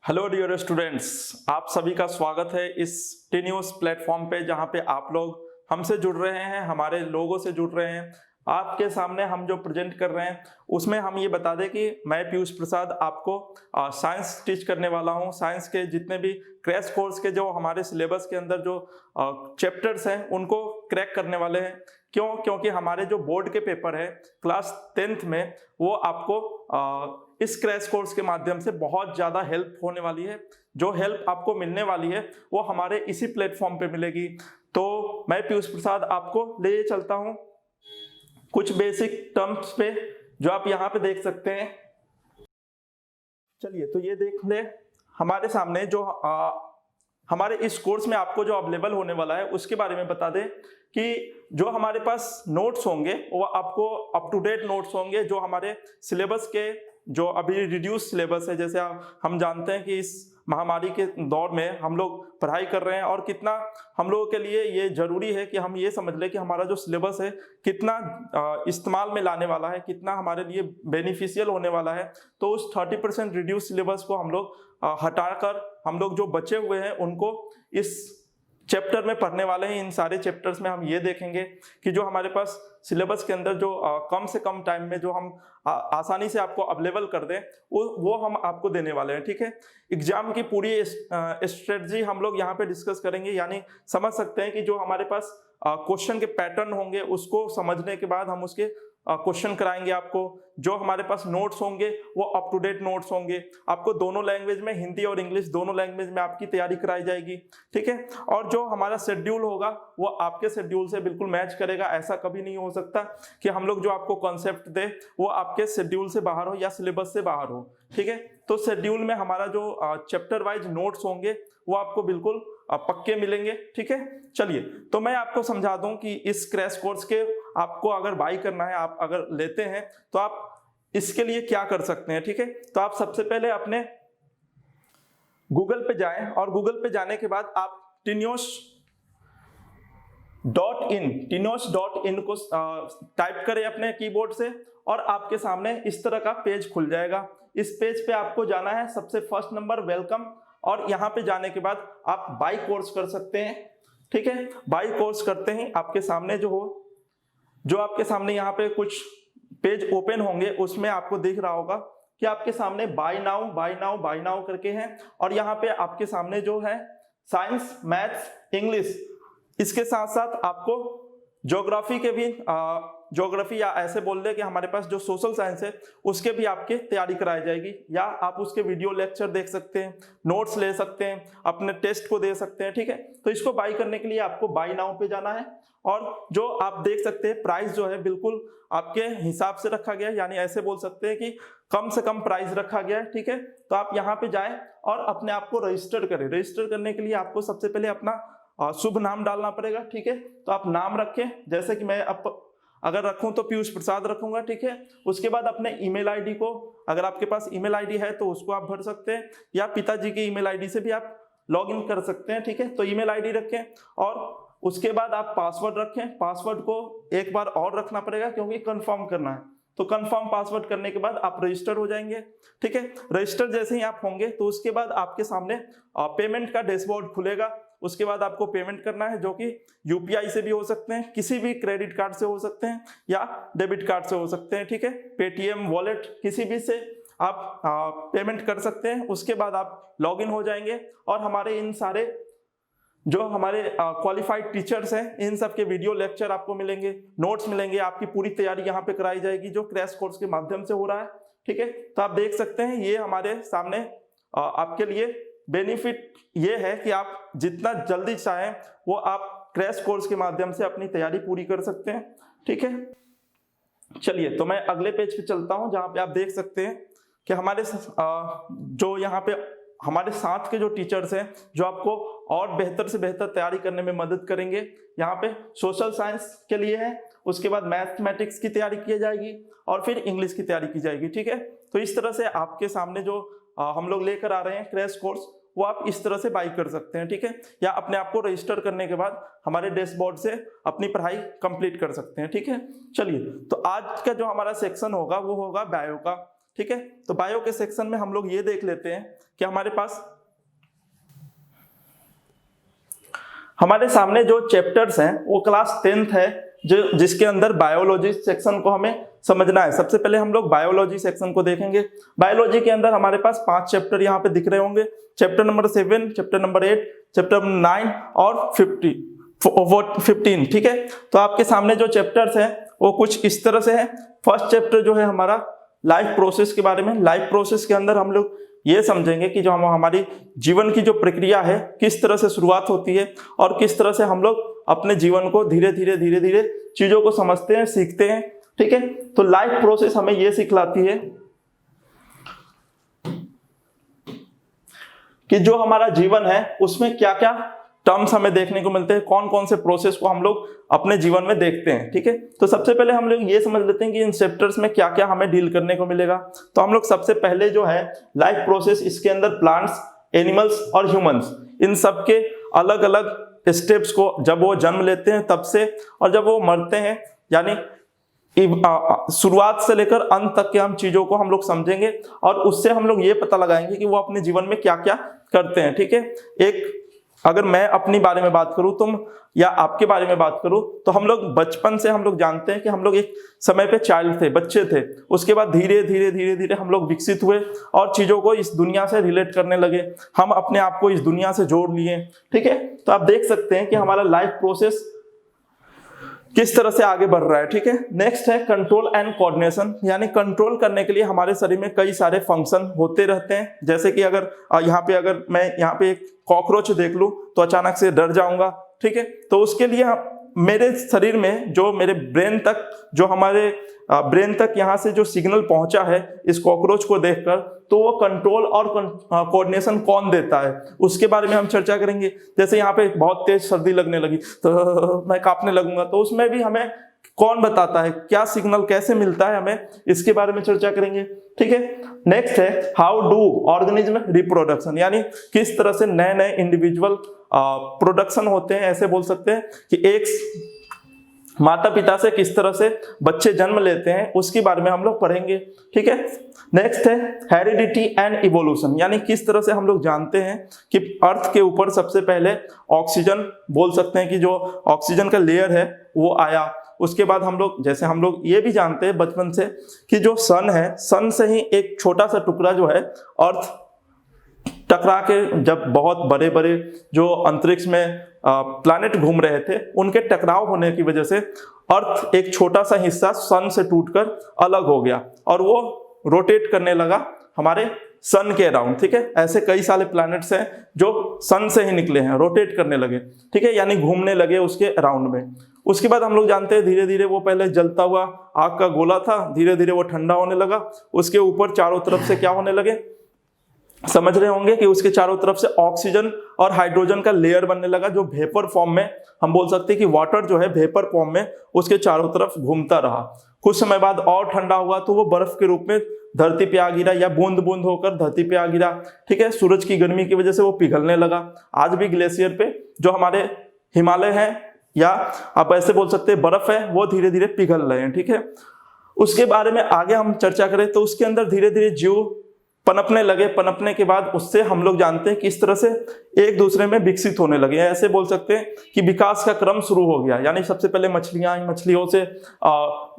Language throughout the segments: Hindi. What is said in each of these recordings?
हेलो डियर स्टूडेंट्स, आप सभी का स्वागत है इस टी न्यूज़ प्लेटफॉर्म पे, जहां पे आप लोग हमसे जुड़ रहे हैं, हमारे लोगों से जुड़ रहे हैं। आपके सामने हम जो प्रेजेंट कर रहे हैं उसमें हम ये बता दें कि मैं पीयूष प्रसाद आपको साइंस टीच करने वाला हूं। साइंस के जितने भी क्रैश कोर्स के जो हमारे सिलेबस के अंदर जो चैप्टर्स हैं उनको क्रैक करने वाले हैं। क्योंकि हमारे जो बोर्ड के पेपर है क्लास 10th में, वो आपको इस क्रैश कोर्स के माध्यम से बहुत ज़्यादा हेल्प होने वाली है। जो हेल्प आपको मिलने वाली है वो हमारे इसी प्लेटफॉर्म पे मिलेगी। तो मैं पीयूष प्रसाद आपको ले चलता हूँ कुछ बेसिक टर्म्स पे जो आप यहाँ पे देख सकते हैं। चलिए, तो ये देख ले हमारे सामने जो हमारे इस कोर्स में आपको जो अवेलेबल होने वाला है उसके बारे में बता दें कि जो हमारे पास नोट्स होंगे वो आपको अप टू डेट नोट्स होंगे। जो हमारे सिलेबस के जो अभी रिड्यूस सिलेबस है, जैसे हम जानते हैं कि इस महामारी के दौर में हम लोग पढ़ाई कर रहे हैं और कितना हम लोगों के लिए ये जरूरी है कि हम ये समझ लें कि हमारा जो सिलेबस है कितना इस्तेमाल में लाने वाला है, कितना हमारे लिए बेनिफिशियल होने वाला है। तो उस 30% रिड्यूस सिलेबस को हम लोग हटाकर हम लोग जो बचे हुए हैं उनको इस चैप्टर में पढ़ने वाले हैं। इन सारे चैप्टर्स में हम ये देखेंगे कि जो हमारे पास सिलेबस के अंदर जो कम से कम टाइम में जो हम आसानी से आपको अवेलेबल कर दें वो हम आपको देने वाले हैं। ठीक है, एग्जाम की पूरी स्ट्रेटजी हम लोग यहाँ पे डिस्कस करेंगे। यानी समझ सकते हैं कि जो हमारे पास क्वेश्चन के पैटर्न होंगे उसको समझने के बाद हम उसके क्वेश्चन कराएंगे आपको। जो हमारे पास नोट्स होंगे वो अप टू डेट नोट्स होंगे। आपको दोनों लैंग्वेज में, हिंदी और इंग्लिश दोनों लैंग्वेज में आपकी तैयारी कराई जाएगी। ठीक है, और जो हमारा शेड्यूल होगा वो आपके शेड्यूल से बिल्कुल मैच करेगा। ऐसा कभी नहीं हो सकता कि हम लोग जो आपको कॉन्सेप्ट दे वो आपके शेड्यूल से बाहर हो या सिलेबस से बाहर हो। ठीक है, तो शेड्यूल में हमारा जो चैप्टर वाइज नोट्स होंगे वो आपको बिल्कुल पक्के मिलेंगे। ठीक है, चलिए तो मैं आपको समझा दूं कि इस क्रैश कोर्स के आपको अगर बाई करना है, आप अगर लेते हैं तो आप इसके लिए क्या कर सकते हैं। ठीक है, तो आप सबसे पहले अपने गूगल पे जाएं और गूगल पे जाने के बाद आप टिनोस.इन को टाइप करें अपने कीबोर्ड से और आपके सामने इस तरह का पेज खुल जाएगा। इस पेज पे आपको जाना है, सबसे फर्स्ट नंबर वेलकम, और यहाँ पे जाने के बाद आप बाई कोर्स कर सकते हैं। ठीक है, बाई कोर्स करते ही आपके सामने जो आपके सामने यहाँ पे कुछ पेज ओपन होंगे, उसमें आपको दिख रहा होगा कि आपके सामने बाई नाउ करके हैं। और यहाँ पे आपके सामने जो है साइंस, मैथ्स, इंग्लिश, इसके साथ साथ आपको ज्योग्राफी के भी ज्योग्राफी या ऐसे बोल दे कि हमारे पास जो सोशल साइंस है उसके भी आपके तैयारी कराई जाएगी। या आप उसके वीडियो लेक्चर देख सकते हैं, नोट्स ले सकते हैं, अपने टेस्ट को दे सकते हैं। ठीक है, तो इसको बाई करने के लिए आपको बाई नाउ पे जाना है। और जो आप देख सकते हैं प्राइस जो है बिल्कुल आपके हिसाब से रखा गया है, यानी ऐसे बोल सकते हैं कि कम से कम प्राइस रखा गया है। ठीक है, तो आप यहाँ पे जाए और अपने आप को रजिस्टर करें। रजिस्टर करने के लिए आपको सबसे पहले अपना शुभ नाम डालना पड़ेगा। ठीक है, तो आप नाम रखें, जैसे कि मैं अगर रखूं तो पीयूष प्रसाद रखूंगा। ठीक है, उसके बाद अपने ईमेल आईडी को, अगर आपके पास ईमेल आईडी है तो उसको आप भर सकते हैं, या पिताजी की ईमेल आईडी से भी आप लॉग इन कर सकते हैं। ठीक है, तो ईमेल आईडी रखें और उसके बाद आप पासवर्ड रखें। पासवर्ड को एक बार और रखना पड़ेगा क्योंकि कंफर्म करना है। तो कंफर्म पासवर्ड करने के बाद आप रजिस्टर हो जाएंगे। ठीक है, रजिस्टर जैसे ही आप होंगे तो उसके बाद आपके सामने पेमेंट का डैशबोर्ड खुलेगा। उसके बाद आपको पेमेंट करना है, जो कि यूपीआई से भी हो सकते हैं, किसी भी क्रेडिट कार्ड से हो सकते हैं या डेबिट कार्ड से हो सकते हैं। ठीक है, पेटीएम, वॉलेट, किसी भी से आप पेमेंट कर सकते हैं। उसके बाद आप लॉग इन हो जाएंगे और हमारे इन सारे जो हमारे क्वालिफाइड टीचर्स हैं इन सब के वीडियो लेक्चर आपको मिलेंगे, नोट्स मिलेंगे, आपकी पूरी तैयारी यहाँ पे कराई जाएगी जो क्रैश कोर्स के माध्यम से हो रहा है। ठीक है, तो आप देख सकते हैं ये हमारे सामने आपके लिए बेनिफिट ये है कि आप जितना जल्दी चाहें वो आप क्रैश कोर्स के माध्यम से अपनी तैयारी पूरी कर सकते हैं। ठीक है, चलिए तो मैं अगले पेज पे चलता हूं, जहां पे आप देख सकते हैं कि हमारे जो यहाँ पे हमारे साथ के जो टीचर्स हैं जो आपको और बेहतर से बेहतर तैयारी करने में मदद करेंगे। यहाँ पे सोशल साइंस के लिए है, उसके बाद मैथमेटिक्स की तैयारी की जाएगी और फिर इंग्लिश की तैयारी की जाएगी। ठीक है, तो इस तरह से आपके सामने जो हम लोग लेकर आ रहे हैं क्रैश कोर्स, वो आप इस तरह से बाई कर सकते हैं। ठीक है, या अपने आप को रजिस्टर करने के बाद हमारे डैशबोर्ड से अपनी पढ़ाई कंप्लीट कर सकते हैं। ठीक है, चलिए तो आज का जो हमारा सेक्शन होगा वो होगा बायो का। ठीक है। तो बायो के सेक्शन में हम लोग ये देख लेते हैं कि हमारे सामने जो चैप्टर्स हैं वो क्लास 10th है, जो जिसके अंदर बायोलॉजी सेक्शन को हमें समझना है। सबसे पहले हम लोग बायोलॉजी सेक्शन को देखेंगे। बायोलॉजी के अंदर हमारे पास 5 चैप्टर यहाँ पे दिख रहे होंगे। Chapter number 7, chapter number 8, chapter number 9 और 15, ठीक है। तो आपके सामने जो चैप्टर्स हैं वो कुछ इस तरह से है। फर्स्ट चैप्टर जो है हमारा लाइफ प्रोसेस के बारे में। लाइफ प्रोसेस के अंदर हम लोग ये समझेंगे कि जो हमारी जीवन की जो प्रक्रिया है किस तरह से शुरुआत होती है और किस तरह से हम लोग अपने जीवन को धीरे धीरे चीजों को समझते हैं, सीखते हैं, ठीक है। तो लाइफ प्रोसेस हमें ये सिखलाती है कि जो हमारा जीवन है उसमें क्या क्या टर्म्स हमें देखने को मिलते हैं, कौन कौन से प्रोसेस को हम लोग अपने जीवन में देखते हैं, ठीक है। तो सबसे पहले हम लोग ये समझ लेते हैं कि इन चैप्टर्स में क्या क्या हमें डील करने को मिलेगा। तो हम लोग सबसे पहले जो है लाइफ प्रोसेस, इसके अंदर प्लांट्स, एनिमल्स और ह्यूमंस, इन सब के अलग अलग स्टेप्स को जब वो जन्म लेते हैं तब से और जब वो मरते हैं, यानी शुरुआत से लेकर अंत तक के हम चीजों को हम लोग समझेंगे और उससे हम लोग ये पता लगाएंगे कि वो अपने जीवन में क्या क्या करते हैं, ठीक है। एक अगर मैं अपनी बारे में बात करूं, तुम या आपके बारे में बात करूं, तो हम लोग बचपन से हम लोग जानते हैं कि हम लोग एक समय पे चाइल्ड थे, बच्चे थे। उसके बाद धीरे धीरे हम लोग विकसित हुए और चीजों को इस दुनिया से रिलेट करने लगे। हम अपने आप को इस दुनिया से जोड़ लिए, ठीक है। तो आप देख सकते हैं कि हमारा लाइफ प्रोसेस किस तरह से आगे बढ़ रहा है, ठीक है। नेक्स्ट है कंट्रोल एंड कोऑर्डिनेशन, यानी कंट्रोल करने के लिए हमारे शरीर में कई सारे फंक्शन होते रहते हैं। जैसे कि अगर अगर मैं यहाँ पे एक कॉकरोच देख लूं तो अचानक से डर जाऊंगा, ठीक है। तो उसके लिए मेरे शरीर में जो मेरे ब्रेन तक, जो हमारे ब्रेन तक यहाँ से जो सिग्नल पहुंचा है इस कॉकरोच को देखकर, तो वो कंट्रोल और कोऑर्डिनेशन कौन देता है उसके बारे में हम चर्चा करेंगे। जैसे यहाँ पे बहुत तेज सर्दी लगने लगी तो मैं कांपने लगूंगा, तो उसमें भी हमें कौन बताता है, क्या सिग्नल कैसे मिलता है, हमें इसके बारे में चर्चा करेंगे, ठीक है। नेक्स्ट है हाउ डू ऑर्गेनिज्म रिप्रोडक्शन, यानी किस तरह से नए नए इंडिविजुअल प्रोडक्शन होते हैं। ऐसे बोल सकते हैं कि एक माता पिता से किस तरह से बच्चे जन्म लेते हैं, उसके बारे में हम लोग पढ़ेंगे, ठीक है। नेक्स्ट है हेरिडिटी एंड इवोल्यूशन, यानी किस तरह से हम लोग जानते हैं कि अर्थ के ऊपर सबसे पहले ऑक्सीजन, बोल सकते हैं कि जो ऑक्सीजन का लेयर है वो आया। उसके बाद हम लोग ये भी जानते हैं बचपन से कि जो सन है, सन से ही एक छोटा सा टुकड़ा जो है अर्थ टकरा के, जब बहुत बड़े बड़े जो अंतरिक्ष में प्लैनेट घूम रहे थे, उनके टकराव होने की वजह से अर्थ एक छोटा सा हिस्सा सन से टूटकर अलग हो गया और वो रोटेट करने लगा हमारे सन के अराउंड, ठीक है। ऐसे कई सारे प्लैनेट्स हैं जो सन से ही निकले हैं, रोटेट करने लगे, ठीक है, यानी घूमने लगे उसके अराउंड में। उसके बाद हम लोग जानते हैं धीरे धीरे वो पहले जलता हुआ आग का गोला था, धीरे धीरे वो ठंडा होने लगा, उसके ऊपर चारों तरफ से क्या होने लगे, समझ रहे होंगे कि उसके चारों तरफ से ऑक्सीजन और हाइड्रोजन का लेयर बनने लगा, जो वेपर फॉर्म में, हम बोल सकते हैं कि वाटर जो है वेपर फॉर्म में उसके चारों तरफ घूमता रहा। कुछ समय बाद और ठंडा हुआ तो वो बर्फ के रूप में धरती पे आ गिरा, या बूंद बूंद होकर धरती पे आ गिरा, ठीक है। सूरज की गर्मी की वजह से वो पिघलने लगा। आज भी ग्लेशियर पे जो हमारे हिमालय है, या आप ऐसे बोल सकते हैं बर्फ है, वो धीरे धीरे पिघल रहे हैं, ठीक है। उसके बारे में आगे हम चर्चा करें तो उसके अंदर धीरे धीरे जीव पनपने लगे। पनपने के बाद उससे हम लोग जानते हैं कि इस तरह से एक दूसरे में विकसित होने लगे। ऐसे बोल सकते हैं कि विकास का क्रम शुरू हो गया, यानी सबसे पहले मछलियां आई, मछलियों से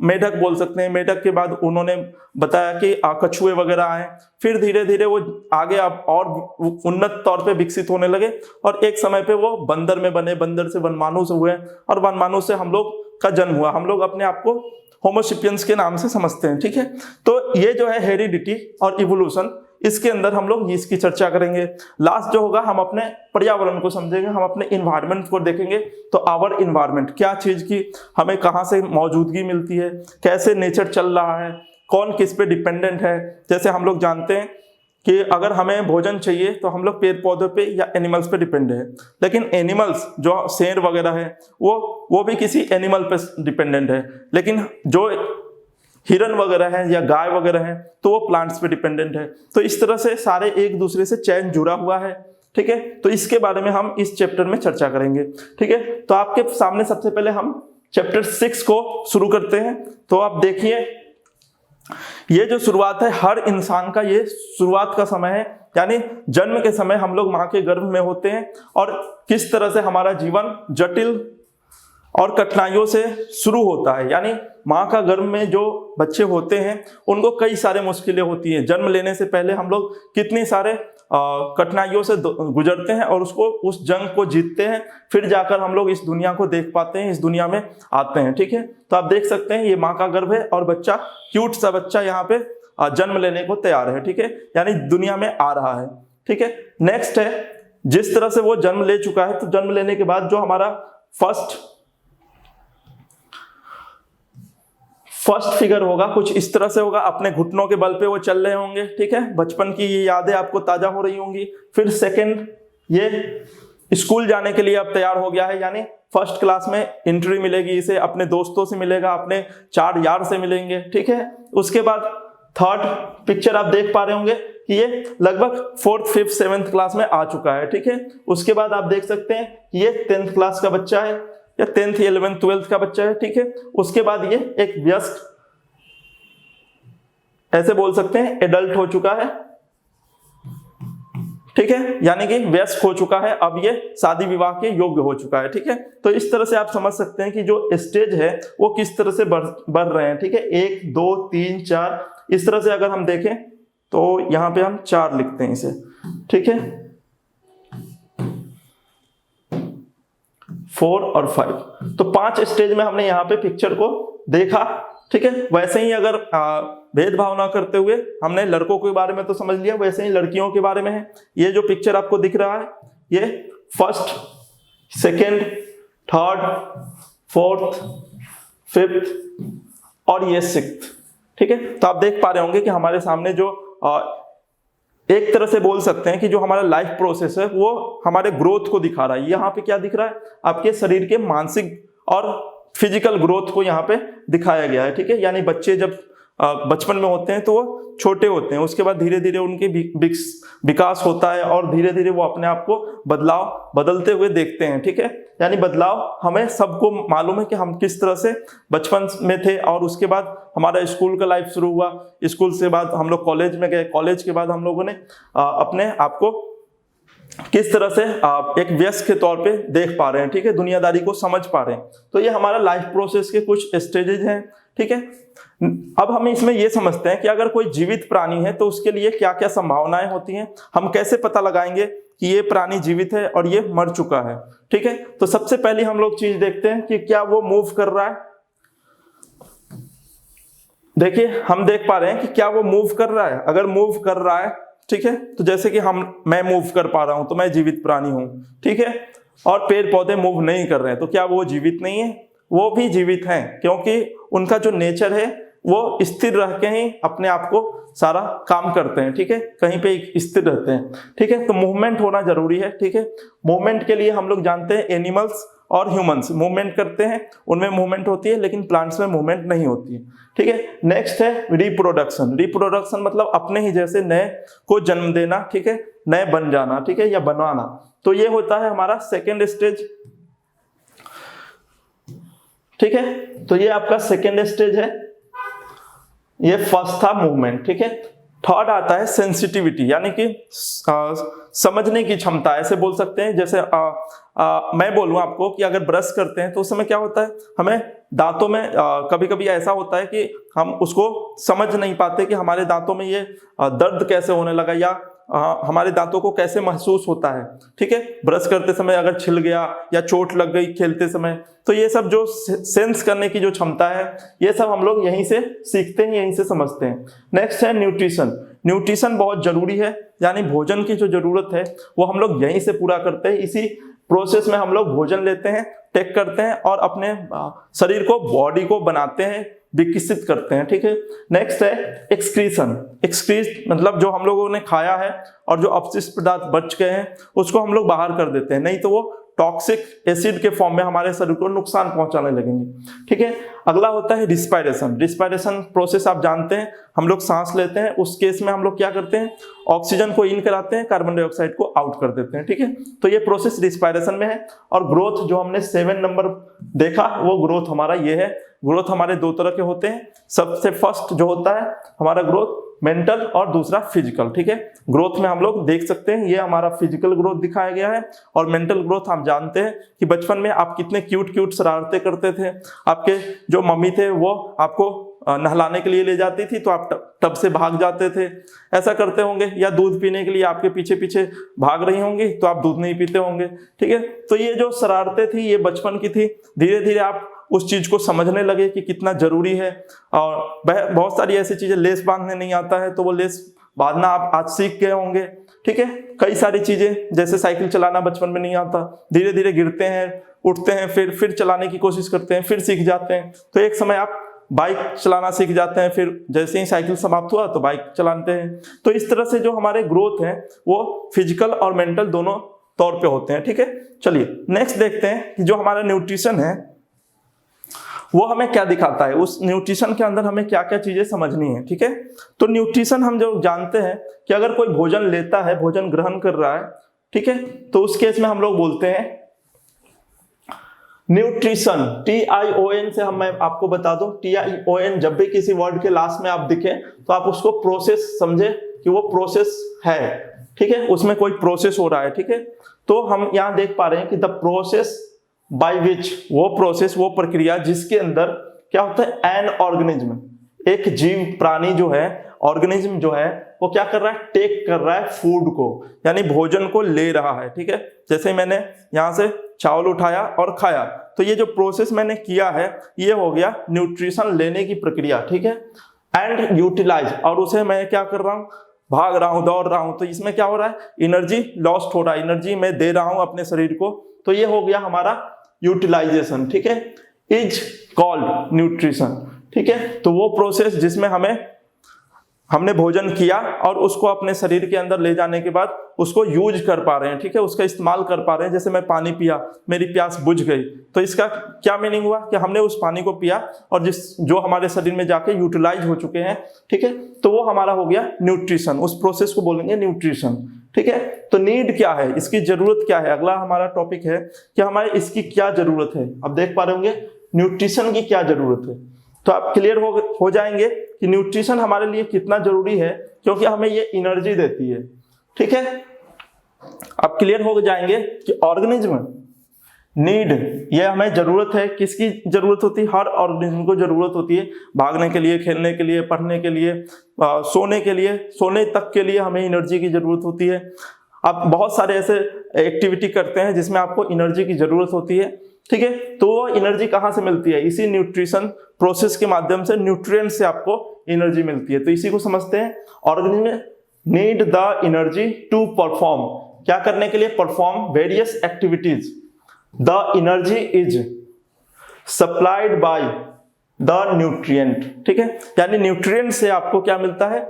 मेढक बोल सकते हैं, मेढक के बाद उन्होंने बताया कि कछुए वगैरह आए, फिर धीरे धीरे वो आगे अब और उन्नत तौर पे विकसित होने लगे और एक समय पे वो बंदर में बने, बंदर से वनमानुष हुए और वनमानुष से हम लोग का जन्म हुआ। हम लोग अपने आप को होमोसेपियंस के नाम से समझते हैं, ठीक है। तो ये जो है हेरिडिटी और इवोल्यूशन, इसके अंदर हम लोग इसकी चर्चा करेंगे। लास्ट जो होगा हम अपने पर्यावरण को समझेंगे, हम अपने इन्वायरमेंट को देखेंगे। तो आवर इन्वायरमेंट, क्या चीज की हमें कहाँ से मौजूदगी मिलती है, कैसे नेचर चल रहा है, कौन किस पे डिपेंडेंट है। जैसे हम लोग जानते हैं कि अगर हमें भोजन चाहिए तो हम लोग पेड़ पौधों पे या एनिमल्स पे डिपेंड है, लेकिन एनिमल्स जो शेर वगैरह है वो भी किसी एनिमल पे डिपेंडेंट है, लेकिन जो हिरन वगैरह है या गाय वगैरह है तो वो प्लांट्स पे डिपेंडेंट है। तो इस तरह से सारे एक दूसरे से चैन जुड़ा हुआ है, ठीक है। तो इसके बारे में हम इस चैप्टर में चर्चा करेंगे, ठीक है। तो आपके सामने सबसे पहले हम चैप्टर 6 को शुरू करते हैं। तो आप देखिए ये जो शुरुआत है हर इंसान का ये शुरुआत का समय है, यानी जन्म के समय हम लोग माँ के गर्भ में होते हैं और किस तरह से हमारा जीवन जटिल और कठिनाइयों से शुरू होता है। यानी माँ का गर्भ में जो बच्चे होते हैं उनको कई सारे मुश्किलें होती हैं। जन्म लेने से पहले हम लोग कितनी सारे कठिनाइयों से गुजरते हैं और उस जंग को जीतते हैं, फिर जाकर हम लोग इस दुनिया को देख पाते हैं, इस दुनिया में आते हैं। ठीक है, तो आप देख सकते हैं ये माँ का गर्भ है और बच्चा, क्यूट सा बच्चा यहाँ पे जन्म लेने को तैयार है। ठीक है, यानी दुनिया में आ रहा है। ठीक है, नेक्स्ट है, जिस तरह से वो जन्म ले चुका है, तो जन्म लेने के बाद जो हमारा फर्स्ट फिगर होगा कुछ इस तरह से होगा, अपने घुटनों के बल पे वो चल रहे होंगे। ठीक है, बचपन की ये यादें आपको ताजा हो रही होंगी। फिर सेकंड, ये स्कूल जाने के लिए अब तैयार हो गया है, यानी फर्स्ट क्लास में एंट्री मिलेगी इसे, अपने दोस्तों से मिलेगा, अपने 4 यार से मिलेंगे। ठीक है, उसके बाद थर्ड पिक्चर आप देख पा रहे होंगे कि ये लगभग 4th 5th 7th क्लास में आ चुका है। ठीक है, उसके बाद आप देख सकते हैं कि ये 10th क्लास का बच्चा है या 10th 11th 12th का बच्चा है। ठीक है, उसके बाद ये एक वयस्क, ऐसे बोल सकते हैं एडल्ट हो चुका है। ठीक है, यानी कि वयस्क हो चुका है, अब ये शादी विवाह के योग्य हो चुका है। ठीक है, तो इस तरह से आप समझ सकते हैं कि जो स्टेज है वो किस तरह से बढ़ रहे हैं। ठीक है, 1 2 3 4 इस तरह से अगर हम देखें तो यहां पे हम 4 लिखते हैं इसे। ठीक है, 4 और 5, तो 5 स्टेज में हमने यहाँ पे पिक्चर को देखा। ठीक है, वैसे ही अगर भेदभाव ना करते हुए हमने लड़कों के बारे में तो समझ लिया, वैसे ही लड़कियों के बारे में है। ये जो पिक्चर आपको दिख रहा है ये first, second, third, fourth, fifth और ये सिक्स्थ। ठीक है, तो आप देख पा रहे होंगे कि हमारे सामने जो एक तरह से बोल सकते हैं कि जो हमारा लाइफ प्रोसेस है वो हमारे ग्रोथ को दिखा रहा है। यहाँ पे क्या दिख रहा है, आपके शरीर के मानसिक और फिजिकल ग्रोथ को यहाँ पे दिखाया गया है। ठीक है, यानी बच्चे जब बचपन में होते हैं तो वो छोटे होते हैं, उसके बाद धीरे धीरे उनके विकास होता है और धीरे धीरे वो अपने आप को बदलते हुए देखते हैं। ठीक है, यानी बदलाव हमें सबको मालूम है कि हम किस तरह से बचपन में थे और उसके बाद हमारा स्कूल का लाइफ शुरू हुआ, स्कूल से बाद हम लोग कॉलेज में गए, कॉलेज के बाद हम लोगों ने अपने आप को किस तरह से एक वयस्क के तौर पे देख पा रहे हैं। ठीक है, दुनियादारी को समझ पा रहे हैं। तो ये हमारा लाइफ प्रोसेस के कुछ स्टेजेस हैं। ठीक है, अब हम इसमें ये समझते हैं कि अगर कोई जीवित प्राणी है तो उसके लिए क्या क्या संभावनाएं होती हैं, हम कैसे पता लगाएंगे कि ये प्राणी जीवित है और ये मर चुका है। ठीक है, तो सबसे पहले हम लोग चीज देखते हैं कि क्या वो मूव कर रहा है। देखिए, हम देख पा रहे हैं कि क्या वो मूव कर रहा है। अगर मूव कर रहा है, ठीक है, तो जैसे कि मैं मूव कर पा रहा हूं तो मैं जीवित प्राणी हूं। ठीक है, और पेड़ पौधे मूव नहीं कर रहे हैं तो क्या वो जीवित नहीं है? वो भी जीवित हैं, क्योंकि उनका जो नेचर है वो स्थिर रह के ही अपने आप को सारा काम करते हैं। ठीक है, कहीं पे स्थिर रहते हैं। ठीक है, तो मूवमेंट होना जरूरी है। ठीक है, मूवमेंट के लिए हम लोग जानते हैं एनिमल्स और ह्यूमंस मूवमेंट करते हैं, उनमें मूवमेंट होती है, लेकिन प्लांट्स में मूवमेंट नहीं होती है। ठीक है, नेक्स्ट है रिप्रोडक्शन। रिप्रोडक्शन मतलब अपने ही जैसे नए को जन्म देना। ठीक है, नए बन जाना। ठीक है, या बनवाना। तो ये होता है हमारा सेकेंड स्टेज। ठीक है, तो ये आपका सेकेंड स्टेज है, ये फर्स्ट था मूवमेंट। ठीक है, थर्ड आता है सेंसिटिविटी, यानी कि समझने की क्षमता, ऐसे बोल सकते हैं। जैसे मैं बोलूं आपको कि अगर ब्रश करते हैं तो उस समय क्या होता है, हमें दांतों में कभी कभी ऐसा होता है कि हम उसको समझ नहीं पाते कि हमारे दांतों में ये दर्द कैसे होने लगा या हमारे दांतों को कैसे महसूस होता है। ठीक है, ब्रश करते समय अगर छिल गया या चोट लग गई खेलते समय, तो ये सब जो सेंस करने की जो क्षमता है ये सब हम लोग यहीं से सीखते हैं, यहीं से समझते हैं। नेक्स्ट है न्यूट्रिशन। न्यूट्रिशन बहुत जरूरी है, यानी भोजन की जो जरूरत है वो हम लोग यहीं से पूरा करते हैं। इसी प्रोसेस में हम लोग भोजन लेते हैं, टेक करते हैं और अपने शरीर को, बॉडी को बनाते हैं, विकसित करते हैं। ठीक है, नेक्स्ट है एक्सक्रीशन। एक्सक्रीट मतलब जो हम लोगों ने खाया है और जो अपशिष्ट पदार्थ बच गए हैं उसको हम लोग बाहर कर देते हैं, नहीं तो वो टॉक्सिक एसिड के फॉर्म में हमारे शरीर को नुकसान पहुंचाने लगेंगे। ठीक है, अगला होता है रिस्पायरेशन। रिस्पायरेशन प्रोसेस आप जानते हैं, हम लोग सांस लेते हैं, उस केस में हम लोग क्या करते हैं, ऑक्सीजन को इन कराते हैं, कार्बन डाइऑक्साइड को आउट कर देते हैं। ठीक है, तो ये प्रोसेस रिस्पायरेशन में है। और ग्रोथ जो हमने 7 नंबर देखा वो ग्रोथ हमारा ये है, ग्रोथ हमारे दो तरह के होते हैं। सबसे फर्स्ट जो होता है हमारा ग्रोथ मेंटल और दूसरा फिजिकल, ठीक है। ग्रोथ में हम लोग देख सकते हैं ये हमारा फिजिकल ग्रोथ दिखाया गया है, और मेंटल ग्रोथ हम जानते हैं कि बचपन में आप कितने क्यूट क्यूट शरारतें करते थे, आपके जो मम्मी थे वो आपको नहलाने के लिए ले जाती थी तो आप टब से भाग जाते थे, ऐसा करते होंगे, या दूध पीने के लिए आपके पीछे पीछे भाग रही होंगी तो आप दूध नहीं पीते होंगे, ठीक है। तो ये जो शरारतें थी ये बचपन की थी, धीरे धीरे आप उस चीज को समझने लगे कि कितना जरूरी है, और बहुत सारी ऐसी चीजें, लेस बांधने नहीं आता है तो वो लेस बांधना आप आज सीख गए होंगे, ठीक है। कई सारी चीजें जैसे साइकिल चलाना बचपन में नहीं आता, धीरे धीरे गिरते हैं, उठते हैं, फिर चलाने की कोशिश करते हैं, फिर सीख जाते हैं, तो एक समय आप बाइक चलाना सीख जाते हैं, फिर जैसे ही साइकिल समाप्त हुआ तो बाइक चलाते हैं। तो इस तरह से जो हमारे ग्रोथ है वो फिजिकल और मेंटल दोनों तौर पे होते हैं, ठीक है। चलिए नेक्स्ट देखते हैं कि जो हमारा न्यूट्रिशन है वो हमें क्या दिखाता है, उस न्यूट्रिशन के अंदर हमें क्या क्या चीजें समझनी है, ठीक है। तो न्यूट्रिशन हम जो जानते हैं कि अगर कोई भोजन लेता है, भोजन ग्रहण कर रहा है, ठीक है, तो उस केस में हम लोग बोलते हैं न्यूट्रिशन, TION से मैं आपको बता दूं, TION जब भी किसी वर्ड के लास्ट में आप दिखे तो आप उसको प्रोसेस समझे कि वो प्रोसेस है, ठीक है, उसमें कोई प्रोसेस हो रहा है, ठीक है। तो हम यहां देख पा रहे हैं कि द प्रोसेस बाय विच, वो प्रोसेस, वो प्रक्रिया जिसके अंदर क्या होता है, एन ऑर्गेनिज्म, एक जीव प्राणी जो है, ऑर्गेनिज्म जो है वो क्या कर रहा है, टेक कर रहा है फूड को, यानी भोजन को ले रहा है, ठीक है। जैसे मैंने यहां से चावल उठाया और खाया, तो ये जो प्रोसेस मैंने किया है ये हो गया न्यूट्रिशन लेने की प्रक्रिया, ठीक है। एंड यूटिलाइज, और उसे मैं क्या कर रहा हूं, भाग रहा हूं, दौड़ रहा हूं, तो इसमें क्या हो रहा है, एनर्जी लॉस्ट हो रहा है, एनर्जी मैं दे रहा हूं अपने शरीर को, तो ये हो गया हमारा यूटिलाइजेशन, ठीक है, इज कॉल्ड न्यूट्रिशन, ठीक है। तो वो प्रोसेस जिसमें हमने भोजन किया और उसको अपने शरीर के अंदर ले जाने के बाद उसको यूज कर पा रहे हैं, ठीक है, उसका इस्तेमाल कर पा रहे हैं। जैसे मैं पानी पिया, मेरी प्यास बुझ गई, तो इसका क्या मीनिंग हुआ कि हमने उस पानी को पिया और जो हमारे शरीर में जाके यूटिलाइज हो चुके हैं, ठीक है, तो वो हमारा हो गया न्यूट्रिशन, उस प्रोसेस को बोलेंगे न्यूट्रिशन, ठीक है। तो नीड क्या है, इसकी जरूरत क्या है, अगला हमारा टॉपिक है कि हमारे इसकी क्या जरूरत है। अब देख पा रहे होंगे न्यूट्रिशन की क्या जरूरत है, तो आप क्लियर हो जाएंगे कि न्यूट्रिशन हमारे लिए कितना जरूरी है, क्योंकि हमें ये एनर्जी देती है, ठीक है। आप क्लियर हो जाएंगे कि ऑर्गेनिज्म नीड, ये हमें जरूरत है, किसकी जरूरत होती है, हर ऑर्गेनिज्म को जरूरत होती है, भागने के लिए, खेलने के लिए, पढ़ने के लिए, सोने के लिए, सोने तक के लिए हमें एनर्जी की जरूरत होती है। आप बहुत सारे ऐसे एक्टिविटी करते हैं जिसमें आपको एनर्जी की जरूरत होती है, ठीक है। तो वो एनर्जी कहाँ से मिलती है, इसी न्यूट्रिशन प्रोसेस के माध्यम से, न्यूट्रिएंट से आपको एनर्जी मिलती है। तो इसी को समझते हैं, organism need the energy to perform, क्या करने के लिए, perform various activities. The energy is supplied by the nutrient, ठीक है, यानी न्यूट्रिएंट से आपको क्या मिलता है,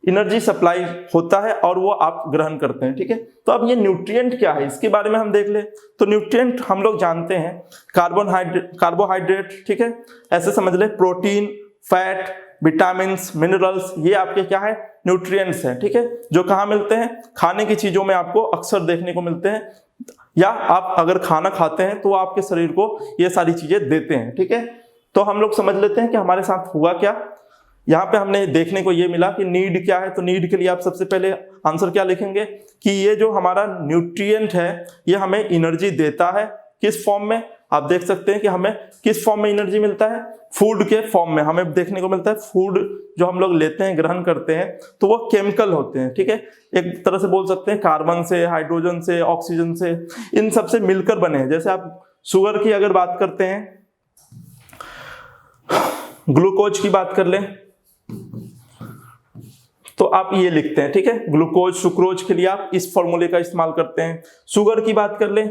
एनर्जी सप्लाई होता है और वो आप ग्रहण करते हैं, ठीक है। तो अब ये न्यूट्रिएंट क्या है, इसके बारे में हम देख ले। तो न्यूट्रिएंट हम लोग जानते हैं कार्बोहाइड्रेट, ठीक है, ऐसे समझ ले, प्रोटीन, फैट, विटामिन्स, मिनरल्स, ये आपके क्या है, न्यूट्रिएंट्स हैं, ठीक है, जो कहाँ मिलते हैं, खाने की चीजों में आपको अक्सर देखने को मिलते हैं, या आप अगर खाना खाते हैं तो आपके शरीर को ये सारी चीजें देते हैं, ठीक है। तो हम लोग समझ लेते हैं कि हमारे साथ हुआ क्या। यहाँ पे हमने देखने को ये मिला कि नीड क्या है, तो नीड के लिए आप सबसे पहले आंसर क्या लिखेंगे कि ये जो हमारा न्यूट्रिएंट है ये हमें एनर्जी देता है, किस फॉर्म में, आप देख सकते हैं कि हमें किस फॉर्म में एनर्जी मिलता है, फूड के फॉर्म में हमें देखने को मिलता है। फूड जो हम लोग लेते हैं, ग्रहण करते हैं, तो वो केमिकल होते हैं, ठीक है, एक तरह से बोल सकते हैं कार्बन से, हाइड्रोजन से, ऑक्सीजन से, इन सब से मिलकर बने हैं। जैसे आप शुगर की अगर बात करते हैं, ग्लूकोज की बात कर लें, तो आप ये लिखते हैं, ठीक है, ग्लूकोज, सुक्रोज के लिए आप इस फॉर्मूले का इस्तेमाल करते हैं। शुगर की बात कर लें,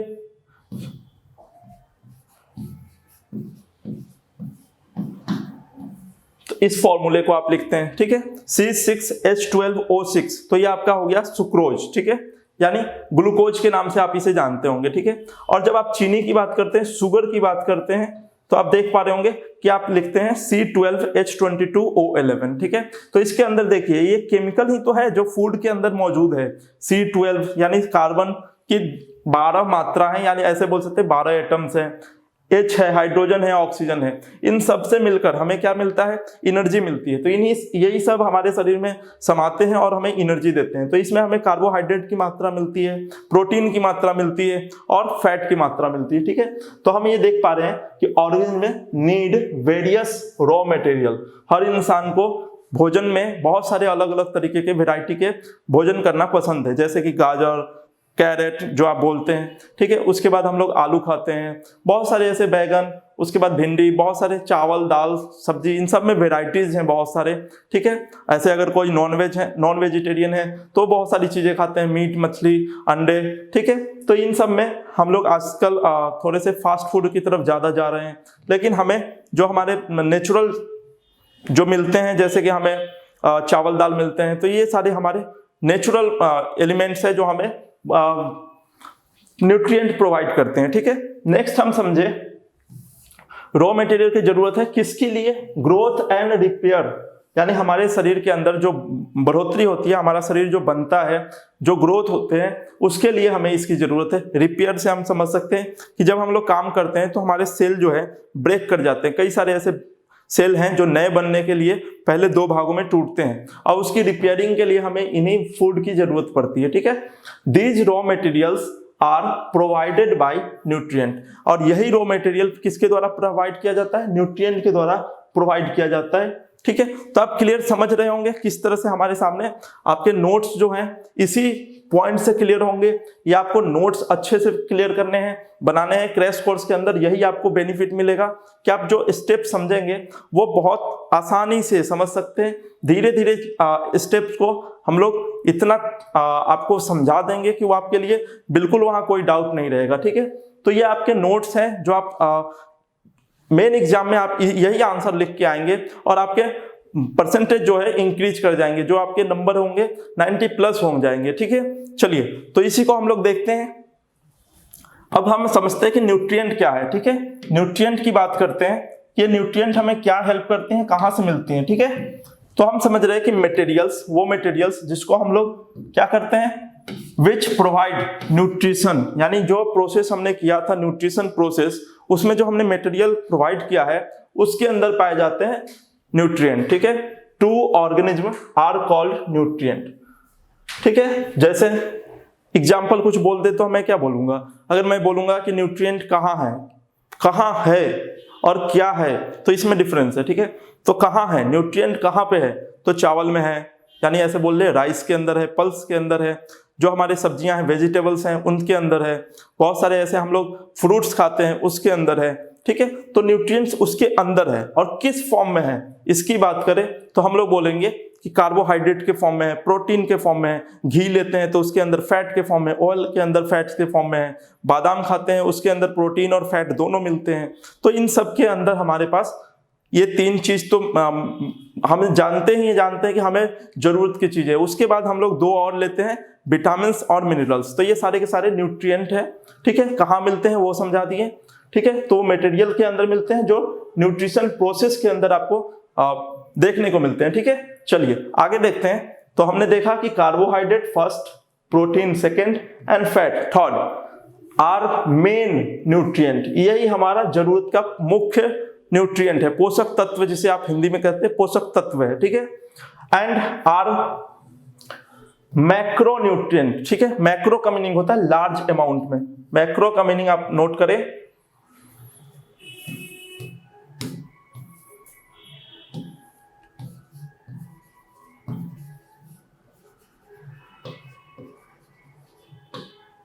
तो इस फॉर्मूले को आप लिखते हैं, ठीक है, C6H12O6, तो ये आपका हो गया सुक्रोज, ठीक है, यानी ग्लूकोज के नाम से आप इसे जानते होंगे, ठीक है। और जब आप चीनी की बात करते हैं, शुगर की बात करते हैं, तो आप देख पा रहे होंगे कि आप लिखते हैं C12H22O11, ठीक है। तो इसके अंदर देखिए ये केमिकल ही तो है जो फूड के अंदर मौजूद है। C12 यानी कार्बन की 12 मात्रा है, यानी ऐसे बोल सकते हैं 12 एटम्स हैं। H है, हाइड्रोजन है, ऑक्सीजन है, इन सब से मिलकर हमें क्या मिलता है, एनर्जी मिलती है। तो यही सब हमारे शरीर में समाते हैं और हमें एनर्जी देते हैं। तो इसमें हमें कार्बोहाइड्रेट की मात्रा मिलती है, प्रोटीन की मात्रा मिलती है और फैट की मात्रा मिलती है, ठीक है। तो हम ये देख पा रहे हैं कि ऑर्गेनिज्म में नीड वेरियस रॉ मटेरियल, हर इंसान को भोजन में बहुत सारे अलग अलग तरीके के वैरायटी के भोजन करना पसंद है, जैसे कि गाजर, कैरेट जो आप बोलते हैं, ठीक है। उसके बाद हम लोग आलू खाते हैं, बहुत सारे ऐसे बैगन, उसके बाद भिंडी, बहुत सारे चावल, दाल, सब्जी, इन सब में वेराइटीज हैं बहुत सारे, ठीक है। ऐसे अगर कोई नॉनवेज है, नॉन वेजिटेरियन है, तो बहुत सारी चीजें खाते हैं, मीट, मछली, अंडे, ठीक है। तो इन सब में हम लोग आजकल थोड़े से फास्ट फूड की तरफ ज्यादा जा रहे हैं, लेकिन हमें जो हमारे नेचुरल जो मिलते हैं, जैसे कि हमें चावल दाल मिलते हैं, तो ये सारे हमारे नेचुरल एलिमेंट्स है जो हमें न्यूट्रिएंट प्रोवाइड करते हैं, ठीक है। नेक्स्ट हम समझे रॉ मटेरियल की जरूरत है किसके लिए, ग्रोथ एंड रिपेयर, यानी हमारे शरीर के अंदर जो बढ़ोतरी होती है, हमारा शरीर जो बनता है, जो ग्रोथ होते हैं, उसके लिए हमें इसकी जरूरत है। रिपेयर से हम समझ सकते हैं कि जब हम लोग काम करते हैं तो हमारे सेल जो है ब्रेक कर जाते हैं। कई सारे ऐसे सेल हैं जो नए बनने के लिए पहले दो भागों में टूटते हैं और उसकी रिपेयरिंग के लिए हमें इन्हीं फूड की जरूरत पड़ती है, ठीक है। These raw materials are provided by nutrient, और यही रॉ मटेरियल किसके द्वारा प्रोवाइड किया जाता है, न्यूट्रिएंट के द्वारा प्रोवाइड किया जाता है, ठीक है। तो आप क्लियर समझ रहे होंगे किस तरह से हमारे सामने आपके नोट्स जो हैं इसी पॉइंट से क्लियर होंगे, या आपको नोट्स अच्छे से क्लियर करने हैं, बनाने हैं क्रैश कोर्स के अंदर, यही आपको बेनिफिट मिलेगा कि आप जो स्टेप समझेंगे वो बहुत आसानी से समझ सकते हैं। धीरे धीरे स्टेप्स को हम लोग इतना आपको समझा देंगे कि वो आपके लिए बिल्कुल वहां कोई डाउट नहीं रहेगा, ठीक है। तो ये आपके नोट्स हैं जो आप मेन एग्जाम में आप यही आंसर लिख के आएंगे और आपके परसेंटेज जो है इंक्रीज कर जाएंगे, जो आपके नंबर होंगे 90+ हो जाएंगे, ठीक है। चलिए तो इसी को हम लोग देखते हैं। अब हम समझते हैं कि न्यूट्रिएंट क्या है, ठीक है। न्यूट्रिएंट की बात करते हैं, ये न्यूट्रिएंट हमें क्या हेल्प करते हैं, कहां से मिलती हैं, ठीक है। तो हम समझ रहे हैं कि मटेरियल्स, वो मटेरियल्स जिसको हम लोग क्या करते हैं, विच प्रोवाइड न्यूट्रिशन, यानी जो प्रोसेस हमने किया था न्यूट्रिशन प्रोसेस, उसमें जो हमने मटेरियल प्रोवाइड किया है उसके अंदर पाए जाते हैं न्यूट्रिएंट, ठीक है। To organism are called nutrient, ठीक है। जैसे एग्जाम्पल कुछ बोल दे तो मैं क्या बोलूंगा, अगर मैं बोलूंगा कि न्यूट्रिएंट कहाँ है और क्या है, तो इसमें डिफरेंस है, ठीक है। तो कहाँ है, न्यूट्रिएंट कहाँ पे है, तो चावल में है, यानी ऐसे बोल रहे राइस के अंदर है, पल्स के अंदर है, जो हमारे सब्जियां हैं, वेजिटेबल्स हैं, उनके अंदर है, बहुत सारे ऐसे हम लोग फ्रूट्स खाते हैं उसके अंदर है, ठीक है। तो न्यूट्रिएंट्स उसके अंदर है, और किस फॉर्म में है इसकी बात करें तो हम लोग बोलेंगे कि कार्बोहाइड्रेट के फॉर्म में है, प्रोटीन के फॉर्म में है, घी लेते हैं तो उसके अंदर फैट के फॉर्म में, ऑयल के अंदर फैट्स के फॉर्म में है, बादाम खाते हैं उसके अंदर प्रोटीन और फैट दोनों मिलते हैं। तो इन सब के अंदर हमारे पास ये तीन चीज तो हम जानते हैं कि हमें जरूरत की चीज है। उसके बाद हम लोग दो और लेते हैं, विटामिन और मिनरल्स। तो ये सारे के सारे न्यूट्रिएंट है, ठीक है। कहाँ मिलते हैं वो समझा दिए, ठीक है। तो मटेरियल के अंदर मिलते हैं जो न्यूट्रिशन प्रोसेस के अंदर आपको देखने को मिलते हैं, ठीक है। चलिए आगे देखते हैं। तो हमने देखा कि carbohydrate first, protein second and fat third are main nutrient, यही हमारा जरूरत का मुख्य न्यूट्रिएंट है, पोषक तत्व जिसे आप हिंदी में कहते हैं पोषक तत्व है, ठीक है। एंड आर मैक्रो न्यूट्रिएंट, ठीक है। मैक्रो का मीनिंग होता है लार्ज अमाउंट में, मैक्रो का मीनिंग आप नोट करें,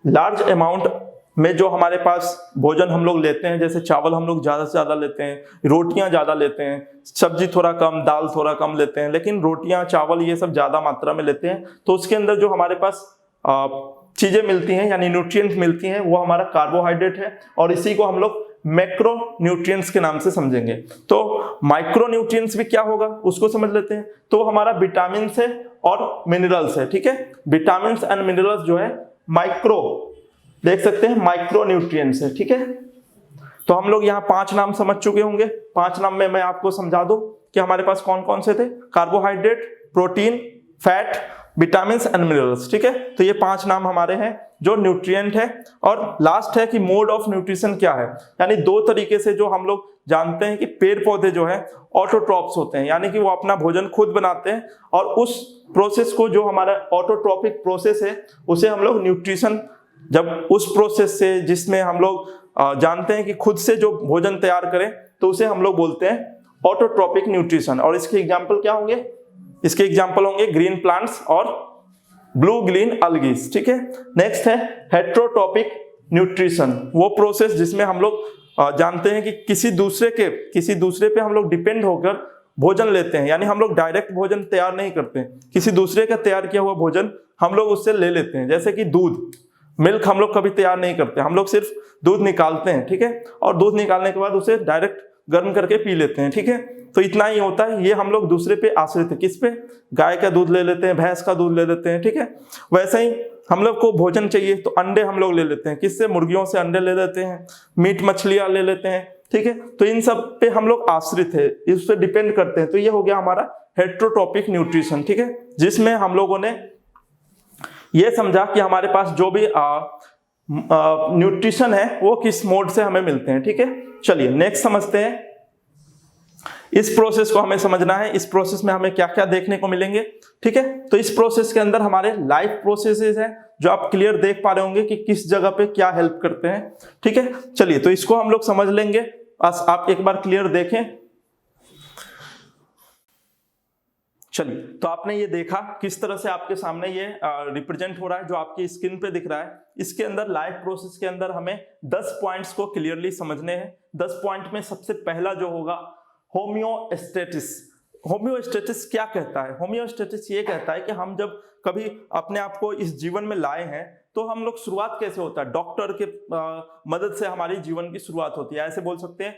लार्ज अमाउंट में जो हमारे पास भोजन हम लोग लेते हैं, जैसे चावल हम लोग ज्यादा से ज्यादा लेते हैं, रोटियां ज्यादा लेते हैं, सब्जी थोड़ा कम, दाल थोड़ा कम लेते हैं, लेकिन रोटियां चावल ये सब ज्यादा मात्रा में लेते हैं। तो उसके अंदर जो हमारे पास चीजें मिलती हैं यानी न्यूट्रिएंट्स मिलती हैं वो हमारा कार्बोहाइड्रेट है, और इसी को हम लोग मैक्रो न्यूट्रिएंट्स के नाम से समझेंगे। तो माइक्रो न्यूट्रिएंट्स भी क्या होगा उसको समझ लेते हैं। तो हमारा विटामिन है और मिनरल्स है, ठीक है। विटामिन एंड मिनरल्स जो है माइक्रो, देख सकते हैं माइक्रो न्यूट्रिएंट्स है, ठीक है। तो हम लोग यहाँ 5 नाम समझ चुके होंगे। 5 नाम में मैं आपको समझा दूं कि हमारे पास कौन कौन से थे, carbohydrate, protein, fat, vitamin and minerals, ठीक है। तो ये 5 नाम हमारे हैं जो न्यूट्रिएंट है। और लास्ट है कि मोड ऑफ न्यूट्रिशन क्या है, यानी 2 तरीके से जो हम लोग जानते हैं कि पेड़ पौधे जो है ऑटोट्रॉप्स होते हैं, यानी कि वो अपना भोजन खुद बनाते हैं, और उस प्रोसेस को जो हमारा ऑटोट्रॉपिक प्रोसेस है उसे हम लोग न्यूट्रिशन, जब उस प्रोसेस से जिसमें हम लोग जानते हैं कि खुद से जो भोजन तैयार करें तो उसे हम लोग बोलते हैं ऑटोट्रॉपिक न्यूट्रिशन। और इसके एग्जाम्पल क्या होंगे, इसके एग्जाम्पल होंगे ग्रीन प्लांट्स और ब्लू ग्रीन अलगीज, ठीक है। नेक्स्ट है हेट्रोट्रॉपिक न्यूट्रिशन, वो प्रोसेस जिसमें हम लोग जानते हैं कि किसी दूसरे पे हम लोग डिपेंड होकर भोजन लेते हैं, यानी हम लोग डायरेक्ट भोजन तैयार नहीं करते, किसी दूसरे का तैयार किया हुआ भोजन हम लोग उससे ले लेते हैं। जैसे कि दूध, मिल्क हम लोग कभी तैयार नहीं करते, हम लोग सिर्फ दूध निकालते हैं, ठीक है, और दूध निकालने के बाद उसे डायरेक्ट गर्म करके पी लेते हैं, ठीक है। तो इतना ही होता है, ये हम लोग दूसरे पे आश्रित है। किस पे? गाय का दूध ले लेते हैं, भैंस का दूध ले लेते हैं, ठीक है। वैसे ही हम लोग को भोजन चाहिए तो अंडे हम लोग ले लेते हैं, किससे? मुर्गियों से अंडे ले लेते हैं, मीट मछलियां ले लेते हैं, ठीक है। तो इन सब पे हम लोग आश्रित है, इस पे डिपेंड करते हैं। तो ये हो गया हमारा हेट्रोट्रॉपिक न्यूट्रिशन, ठीक है, जिसमें हम लोगों ने ये समझा कि हमारे पास जो भी न्यूट्रिशन है वो किस मोड से हमें मिलते हैं, ठीक है। चलिए नेक्स्ट समझते हैं। इस प्रोसेस को हमें समझना है, इस प्रोसेस में हमें क्या क्या देखने को मिलेंगे, ठीक है। तो इस प्रोसेस के अंदर हमारे लाइफ प्रोसेसेस हैं जो आप क्लियर देख पा रहे होंगे कि किस जगह पे क्या हेल्प करते हैं, ठीक है। चलिए तो इसको हम लोग समझ लेंगे, बस आप एक बार क्लियर देखें। चलिए तो आपने ये देखा किस तरह से आपके सामने ये रिप्रेजेंट हो रहा है, जो आपकी स्क्रीन पे दिख रहा है। इसके अंदर लाइफ प्रोसेस के अंदर हमें 10 पॉइंट्स को क्लियरली समझने हैं। 10 पॉइंट में सबसे पहला जो होगा होम्योस्टेटिस। होम्योस्टेटिस क्या कहता है? होम्योस्टेटिस ये कहता है कि हम जब कभी अपने आप को इस जीवन में लाए हैं तो हम लोग शुरुआत कैसे होता है? डॉक्टर के मदद से हमारी जीवन की शुरुआत होती है। ऐसे बोल सकते हैं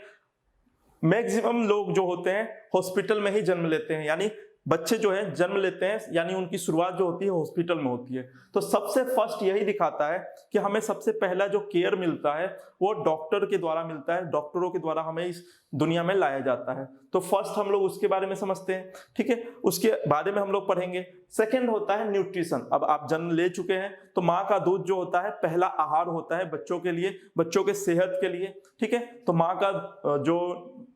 मैक्सिमम लोग जो होते हैं हॉस्पिटल में ही जन्म लेते हैं, यानी बच्चे जो है जन्म लेते हैं, यानी उनकी शुरुआत जो होती है हॉस्पिटल में होती है। तो सबसे फर्स्ट यही दिखाता है कि हमें सबसे पहला जो केयर मिलता है वो डॉक्टर के द्वारा मिलता है, डॉक्टरों के द्वारा हमें इस दुनिया में लाया जाता है। तो फर्स्ट हम लोग उसके बारे में समझते हैं, ठीक है, उसके बारे में हम लोग पढ़ेंगे। सेकंड होता है न्यूट्रिशन। अब आप जन्म ले चुके हैं तो माँ का दूध जो होता है पहला आहार होता है बच्चों के लिए, बच्चों के सेहत के लिए, ठीक है। तो माँ का जो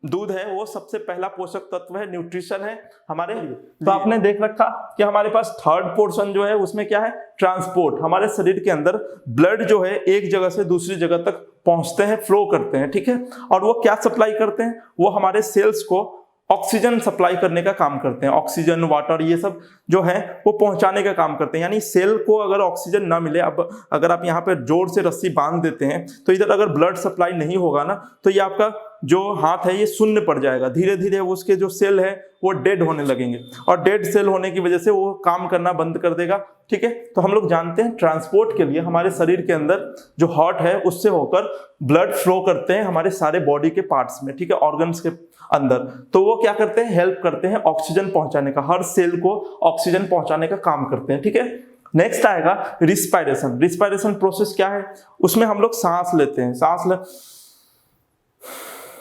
दूध है वो सबसे पहला पोषक तत्व है, न्यूट्रिशन है हमारे लिए। तो आपने देख रखा कि हमारे पास थर्ड पोर्शन जो है उसमें क्या है? ट्रांसपोर्ट। हमारे शरीर के अंदर ब्लड जो है एक जगह से दूसरी जगह तक पहुंचते हैं, फ्लो करते हैं, ठीक है। और वो क्या सप्लाई करते हैं? वो हमारे सेल्स को ऑक्सीजन सप्लाई करने का काम करते हैं। ऑक्सीजन, वाटर, ये सब जो है वो पहुंचाने का काम करते हैं। यानी सेल को अगर ऑक्सीजन ना मिले, अब अगर आप यहाँ पे जोर से रस्सी बांध देते हैं तो इधर अगर ब्लड सप्लाई नहीं होगा ना तो ये आपका जो हाथ है ये शून्य पड़ जाएगा। धीरे धीरे उसके जो सेल है वो डेड होने लगेंगे, और डेड सेल होने की वजह से वो काम करना बंद कर देगा, ठीक है। तो हम लोग जानते हैं ट्रांसपोर्ट के लिए हमारे शरीर के अंदर जो हार्ट है उससे होकर ब्लड फ्लो करते हैं हमारे सारे बॉडी के पार्ट्स में, ठीक है, ऑर्गन्स के अंदर। तो वो क्या करते हैं? हेल्प करते हैं ऑक्सीजन पहुंचाने का, हर सेल को ऑक्सीजन पहुंचाने का काम करते हैं, ठीक है। नेक्स्ट आएगा रिस्पायरेशन। रिस्पायरेशन प्रोसेस क्या है? उसमें हम लोग सांस लेते हैं,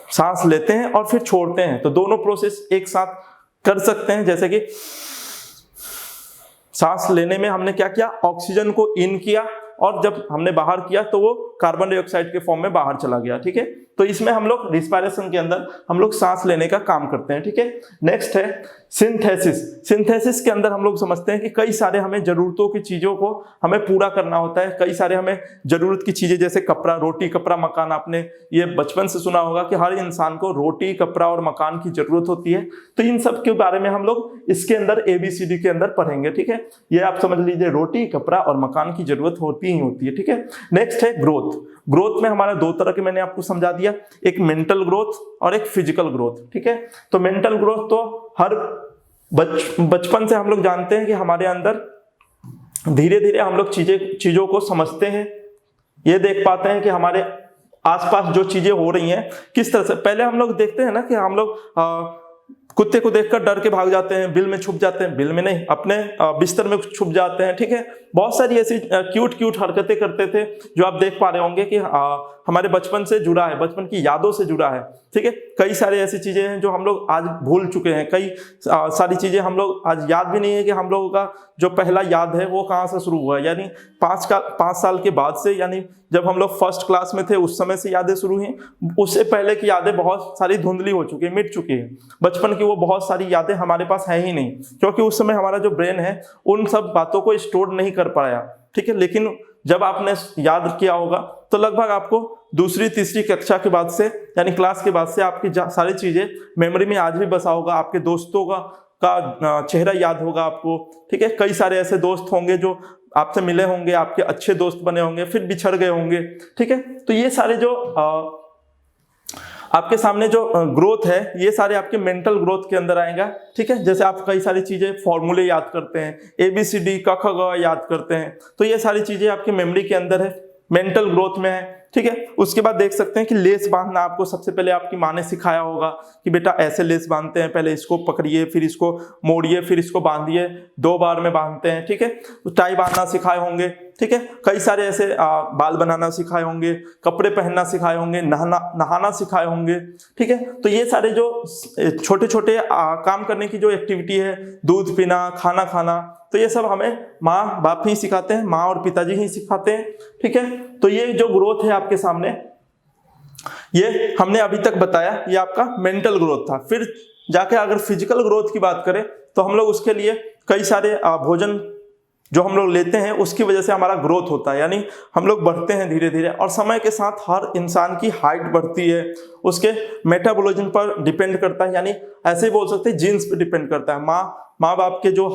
सांस लेते हैं और फिर छोड़ते हैं। तो दोनों प्रोसेस एक साथ कर सकते हैं। जैसे कि सांस लेने में हमने क्या किया? ऑक्सीजन को इन किया, और जब हमने बाहर किया तो वो कार्बन डाइऑक्साइड के फॉर्म में बाहर चला गया, ठीक है। तो इसमें हम लोग रिस्पायरेशन के अंदर हम लोग सांस लेने का काम करते हैं, ठीक है। नेक्स्ट है सिंथेसिस। सिंथेसिस के अंदर हम लोग समझते हैं कि कई सारे हमें जरूरतों की चीजों को हमें पूरा करना होता है। कई सारे हमें जरूरत की चीजें, जैसे कपड़ा, रोटी, कपड़ा, मकान। आपने ये बचपन से सुना होगा कि हर इंसान को रोटी, कपड़ा और मकान की जरूरत होती है। तो इन सब के बारे में हम लोग इसके अंदर ABCD के अंदर पढ़ेंगे, ठीक है। ये आप समझ लीजिए, रोटी, कपड़ा और मकान की जरूरत होती ही होती है, ठीक है। नेक्स्ट है ग्रोथ। ग्रोथ में हमारा 2 तरह के मैंने आपको समझा दिया, एक मेंटल ग्रोथ और एक फिजिकल ग्रोथ, ठीक है। तो मेंटल ग्रोथ तो हर बचपन से हम लोग जानते हैं कि हमारे अंदर धीरे धीरे हम लोग चीजों को समझते हैं, ये देख पाते हैं कि हमारे आसपास जो चीजें हो रही हैं किस तरह से। पहले हम लोग देखते हैं ना कि हम लोग कुत्ते को देखकर डर के भाग जाते हैं, बिल में छुप जाते हैं, बिल में नहीं, अपने बिस्तर में छुप जाते हैं, ठीक है। बहुत सारी ऐसी क्यूट हरकतें करते थे जो आप देख पा रहे होंगे कि हमारे बचपन से जुड़ा है, बचपन की यादों से जुड़ा है। ठीक है, कई सारी ऐसी चीजें हैं जो हम लोग आज भूल चुके हैं, कई सारी चीजें हम लोग आज याद भी नहीं है कि हम लोगों का जो पहला याद है वो कहाँ से शुरू हुआ है। यानी 5 साल के बाद से, यानी जब हम लोग फर्स्ट क्लास में थे उस समय से यादें शुरू हुई। उससे पहले की यादें बहुत सारी धुंधली हो चुकी है, मिट चुकी है। बचपन की वो बहुत सारी यादें हमारे पास है ही नहीं, क्योंकि उस समय हमारा जो ब्रेन है उन सब बातों को स्टोर नहीं कर पाया। ठीक है, लेकिन जब आपने याद किया होगा तो लगभग आपको दूसरी तीसरी कक्षा के बाद से, यानी क्लास के बाद से, आपकी सारी चीजें मेमोरी में आज भी बसा होगा। आपके दोस्तों का चेहरा याद होगा आपको। ठीक है, कई सारे ऐसे दोस्त होंगे जो आपसे मिले होंगे, आपके अच्छे दोस्त बने होंगे, फिर बिछड़ गए होंगे। ठीक है, तो ये सारे जो आपके सामने जो ग्रोथ है, ये सारे आपके मेंटल ग्रोथ के अंदर आएगा। ठीक है, जैसे आप कई सारी चीजें फॉर्मूले याद करते हैं, ABCD क ख ग याद करते हैं, तो ये सारी चीजें आपके मेमोरी के अंदर है, मेंटल ग्रोथ में है। ठीक है, उसके बाद देख सकते हैं कि लेस बांधना आपको सबसे पहले आपकी माँ ने सिखाया होगा कि बेटा ऐसे लेस बांधते हैं, पहले इसको पकड़िए, फिर इसको मोड़िए, फिर इसको बांधिए, 2 बार में बांधते हैं। ठीक है, टाई बांधना सिखाए होंगे। ठीक है, कई सारे ऐसे बाल बनाना सिखाए होंगे, कपड़े पहनना सिखाए होंगे, नहाना सिखाए होंगे। ठीक है, तो ये सारे जो छोटे छोटे काम करने की जो एक्टिविटी है, दूध पीना, खाना खाना, तो ये सब हमें माँ बाप ही सिखाते हैं, माँ और पिताजी ही सिखाते हैं। ठीक है, तो ये जो ग्रोथ है आपके सामने, ये हमने अभी तक बताया, ये आपका मेंटल ग्रोथ था। फिर जाके अगर फिजिकल ग्रोथ की बात करें तो हम लोग उसके लिए कई सारे भोजन जो हम लोग लेते हैं उसकी वजह से हमारा ग्रोथ होता है, यानी हम लोग बढ़ते हैं धीरे धीरे। और समय के साथ हर इंसान की हाइट बढ़ती है, उसके मेटाबॉलिज्म पर डिपेंड करता है, यानी ऐसे ही बोल सकते हैं जीन्स पे डिपेंड करता है। माँ बाप के जो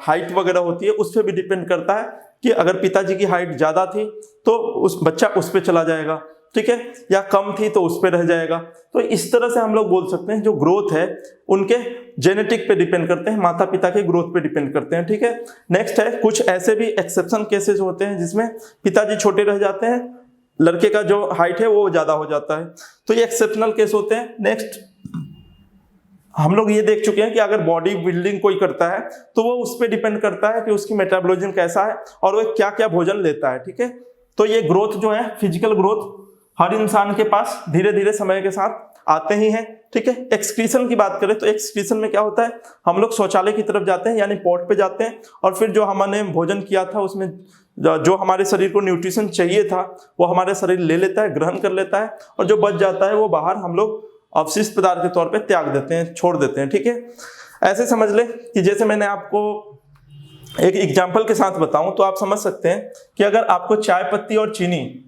हाइट वगैरह होती है उस पर भी डिपेंड करता है कि अगर पिताजी की हाइट ज़्यादा थी तो उस बच्चा उस पर चला जाएगा। ठीक है, या कम थी तो उस पर रह जाएगा। तो इस तरह से हम लोग बोल सकते हैं जो ग्रोथ है उनके जेनेटिक पे डिपेंड करते हैं, माता पिता के ग्रोथ पे डिपेंड करते हैं। ठीक है, नेक्स्ट है, कुछ ऐसे भी एक्सेप्शन केसेस होते हैं जिसमें पिताजी छोटे रह जाते हैं, लड़के का जो हाइट है वो ज्यादा हो जाता है, तो ये एक्सेप्शनल केस होते हैं। नेक्स्ट हम लोग ये देख चुके हैं कि अगर बॉडी बिल्डिंग कोई करता है तो वो उस पर डिपेंड करता है कि उसकी मेटाबॉलिज्म कैसा है और वो क्या क्या भोजन लेता है। ठीक है, तो ये ग्रोथ जो है, फिजिकल ग्रोथ हर इंसान के पास धीरे धीरे समय के साथ आते ही हैं। ठीक है, एक्सक्रीशन की बात करें तो एक्सक्रीशन में क्या होता है, हम लोग शौचालय की तरफ जाते हैं, यानी पोर्ट पे जाते हैं, और फिर जो हमने भोजन किया था उसमें जो हमारे शरीर को न्यूट्रिशन चाहिए था वो हमारे शरीर ले लेता है, ग्रहण कर लेता है, और जो बच जाता है वो बाहर हम लोग अवशिष्ट पदार्थ के तौर पे त्याग देते हैं, छोड़ देते हैं। ठीक है, ऐसे समझ ले कि जैसे मैंने आपको एक एग्जाम्पल के साथ बताऊं तो आप समझ सकते हैं कि अगर आपको चाय पत्ती और चीनी,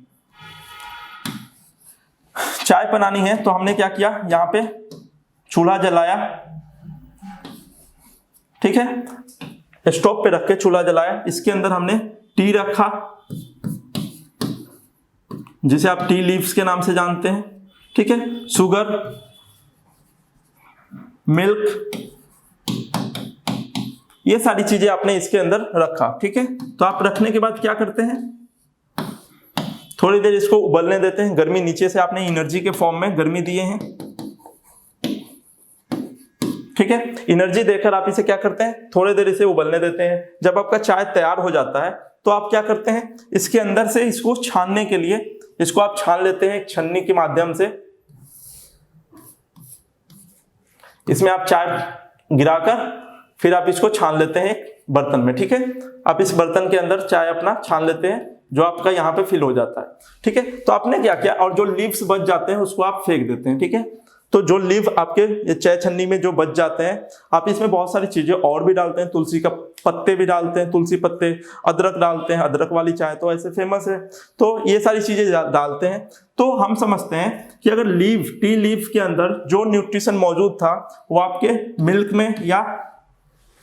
चाय बनानी है तो हमने क्या किया, यहाँ पे चूल्हा जलाया। ठीक है, स्टोव पे रख के चूल्हा जलाया, इसके अंदर हमने टी रखा जिसे आप टी लीव्स के नाम से जानते हैं। ठीक है, शुगर, मिल्क, ये सारी चीजें आपने इसके अंदर रखा। ठीक है, तो आप रखने के बाद क्या करते हैं, थोड़ी देर इसको उबलने देते हैं। गर्मी नीचे से आपने एनर्जी के फॉर्म में गर्मी दिए हैं। ठीक है, एनर्जी देकर आप इसे क्या करते हैं, थोड़ी देर इसे उबलने देते हैं। जब आपका चाय तैयार हो जाता है तो आप क्या करते हैं, इसके अंदर से इसको छानने के लिए इसको आप छान लेते हैं एक छन्नी के माध्यम से। इसमें आप चाय गिराकर फिर आप इसको छान लेते हैं एक बर्तन में। ठीक है, आप इस बर्तन के अंदर चाय अपना छान लेते हैं जो आपका यहाँ पे फिल हो जाता है। ठीक है, तो आपने क्या किया, और जो लीव्स बच जाते हैं उसको आप फेंक देते हैं। ठीक है, तो जो लीव आपके ये चाय छन्नी में जो बच जाते हैं, आप इसमें बहुत सारी चीजें और भी डालते हैं, तुलसी का पत्ते भी डालते हैं, तुलसी पत्ते, अदरक डालते हैं, अदरक वाली चाय तो ऐसे फेमस है, तो ये सारी चीजें डालते हैं। तो हम समझते हैं कि अगर लीव, टी लीव के अंदर जो न्यूट्रिशन मौजूद था वो आपके मिल्क में, या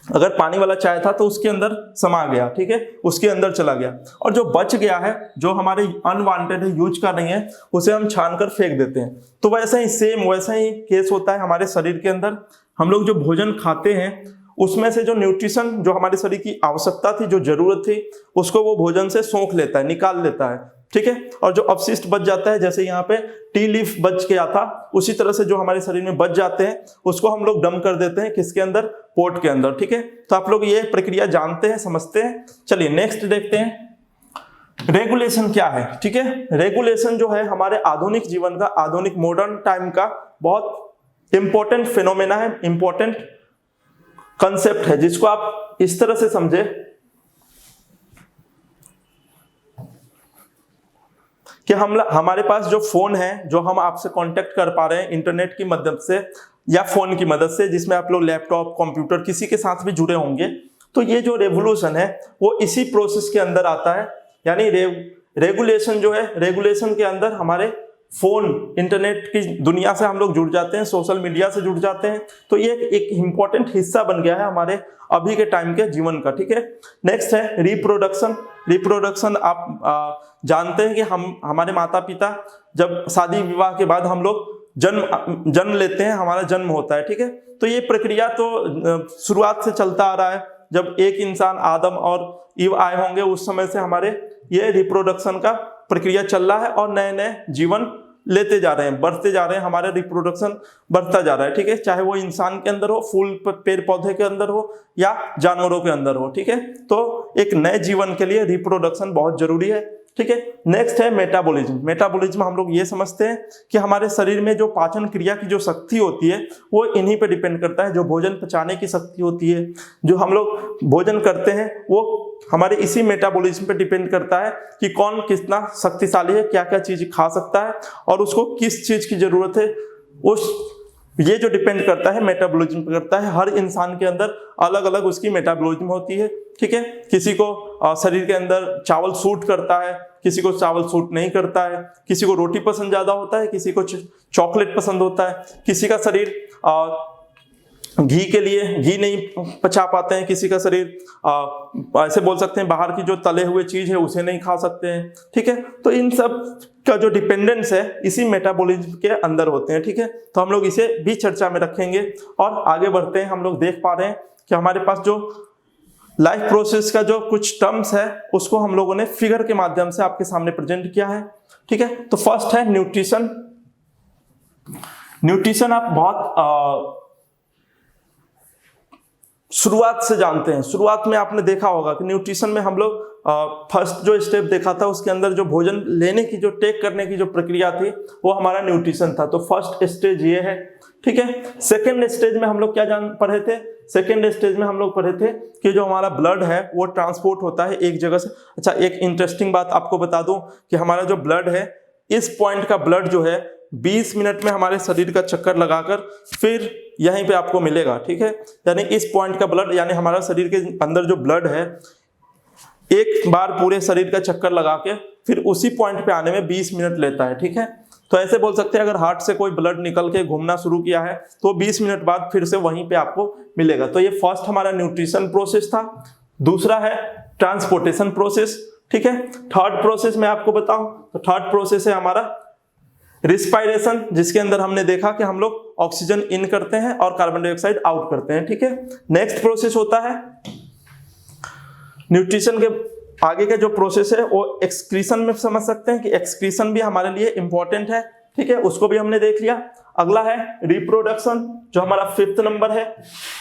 अगर पानी वाला चाय था तो उसके अंदर समा गया। ठीक है, उसके अंदर चला गया, और जो बच गया है, जो हमारे अनवांटेड है, यूज का नहीं है, उसे हम छान कर फेंक देते हैं। तो वैसा ही सेम वैसा ही केस होता है हमारे शरीर के अंदर। हम लोग जो भोजन खाते हैं उसमें से जो न्यूट्रिशन, जो हमारे शरीर की आवश्यकता थी, जो जरूरत थी, उसको वो भोजन से सोख लेता है, निकाल लेता है। ठीक है, और जो अपशिष्ट बच जाता है, जैसे यहाँ पे टी लीफ बच गया था, उसी तरह से जो हमारे शरीर में बच जाते हैं उसको हम लोग डंप कर देते हैं, किसके अंदर, पोट के अंदर। ठीक है, तो आप लोग ये प्रक्रिया जानते हैं, समझते हैं। चलिए नेक्स्ट देखते हैं। रेगुलेशन क्या है, ठीक है। रेगुलेशन जो है हमारे आधुनिक जीवन का, आधुनिक मॉडर्न टाइम का बहुत इंपॉर्टेंट फिनोमेना है, इंपॉर्टेंट कंसेप्ट है, जिसको आप इस तरह से समझे कि हमारे पास जो फोन है, जो हम आपसे कांटेक्ट कर पा रहे हैं इंटरनेट की मदद से या फोन की मदद से, जिसमें आप लोग लैपटॉप, कंप्यूटर किसी के साथ भी जुड़े होंगे, तो ये जो रेवोल्यूशन है वो इसी प्रोसेस के अंदर आता है। यानी रेगुलेशन जो है, रेगुलेशन के अंदर हमारे फोन, इंटरनेट की दुनिया से हम लोग जुड़ जाते हैं, सोशल मीडिया से जुड़ जाते हैं, तो ये एक इंपॉर्टेंट हिस्सा बन गया है हमारे अभी के टाइम के जीवन का, ठीक है। नेक्स्ट है रिप्रोडक्शन। रिप्रोडक्शन आप जानते हैं कि हमारे माता पिता जब शादी विवाह के बाद हम लोग जन्म लेते हैं, हमारा जन्म होता है, ठीक है। तो ये प्रक्रिया तो शुरुआत से चलता आ रहा है, जब एक इंसान आदम और ईव आए होंगे उस समय से हमारे ये रिप्रोडक्शन का प्रक्रिया चल रहा है और नए नए जीवन लेते जा रहे हैं, बढ़ते जा रहे हैं, हमारा रिप्रोडक्शन बढ़ता जा रहा है, ठीक है। चाहे वो इंसान के अंदर हो, फूल पेड़ पौधे के अंदर हो या जानवरों के अंदर हो, ठीक है। तो एक नए जीवन के लिए रिप्रोडक्शन बहुत जरूरी है, ठीक है। नेक्स्ट है मेटाबॉलिज्म। मेटाबॉलिज्म हम लोग ये समझते हैं कि हमारे शरीर में जो पाचन क्रिया की जो शक्ति होती है वो इन्हीं पे डिपेंड करता है। जो भोजन पचाने की शक्ति होती है, जो हम लोग भोजन करते हैं, वो हमारे इसी मेटाबॉलिज्म पे डिपेंड करता है कि कौन कितना शक्तिशाली है, क्या क्या चीज खा सकता है और उसको किस चीज की जरूरत है। ये जो डिपेंड करता है मेटाबॉलिज्म पे करता है। हर इंसान के अंदर अलग अलग उसकी मेटाबॉलिज्म होती है, ठीक है। किसी को शरीर के अंदर चावल सूट करता है, किसी को चावल सूट नहीं करता है, किसी को रोटी पसंद ज्यादा होता है, किसी को चॉकलेट पसंद होता है, किसी का शरीर घी के लिए घी नहीं पचा पाते हैं, किसी का शरीर ऐसे बोल सकते हैं बाहर की जो तले हुए चीज है उसे नहीं खा सकते हैं, ठीक है। तो इन सब का जो डिपेंडेंस है इसी मेटाबॉलिज्म के अंदर होते हैं, ठीक है। तो हम लोग इसे भी चर्चा में रखेंगे और आगे बढ़ते हैं। हम लोग देख पा रहे हैं कि हमारे पास जो लाइफ प्रोसेस का जो कुछ टर्म्स है उसको हम लोगों ने फिगर के माध्यम से आपके सामने प्रेजेंट किया है, ठीक है। तो फर्स्ट है न्यूट्रिशन। न्यूट्रिशन आप बहुत शुरुआत से जानते हैं। शुरुआत में आपने देखा होगा कि न्यूट्रिशन में हम लोग फर्स्ट जो स्टेप देखा था उसके अंदर जो भोजन लेने की, जो टेक करने की जो प्रक्रिया थी वो हमारा न्यूट्रिशन था। तो फर्स्ट स्टेज ये है, ठीक है। सेकेंड स्टेज में हम लोग क्या जान पढ़े थे? सेकेंड स्टेज में हम लोग पढ़े थे कि जो हमारा ब्लड है वो ट्रांसपोर्ट होता है एक जगह से। अच्छा, एक इंटरेस्टिंग बात आपको बता दूं कि हमारा जो ब्लड है, इस पॉइंट का ब्लड जो है 20 मिनट में हमारे शरीर का चक्कर लगाकर फिर यहीं पे आपको मिलेगा, ठीक है। यानी इस पॉइंट का ब्लड, यानी हमारा शरीर के अंदर जो ब्लड है एक बार पूरे शरीर का चक्कर लगा के फिर उसी पॉइंट पे आने में 20 मिनट लेता है, ठीक है। तो ऐसे बोल सकते हैं अगर हार्ट से कोई ब्लड निकल के घूमना शुरू किया है तो 20 मिनट बाद फिर से वहीं पे आपको मिलेगा। तो ये फर्स्ट हमारा न्यूट्रिशन प्रोसेस था। दूसरा है ट्रांसपोर्टेशन प्रोसेस, ठीक है। थर्ड प्रोसेस मैं आपको बताऊं तो थर्ड प्रोसेस है हमारा रिस्पायरेशन, जिसके अंदर हमने देखा कि हम लोग ऑक्सीजन इन करते हैं और कार्बन डाइऑक्साइड आउट करते हैं, ठीक है। नेक्स्ट प्रोसेस होता है न्यूट्रिशन के आगे का जो प्रोसेस है वो एक्सक्रीशन में समझ सकते हैं कि एक्सक्रीशन भी हमारे लिए इंपॉर्टेंट है, ठीक है। उसको भी हमने देख लिया। अगला है रिप्रोडक्शन जो हमारा 5th नंबर है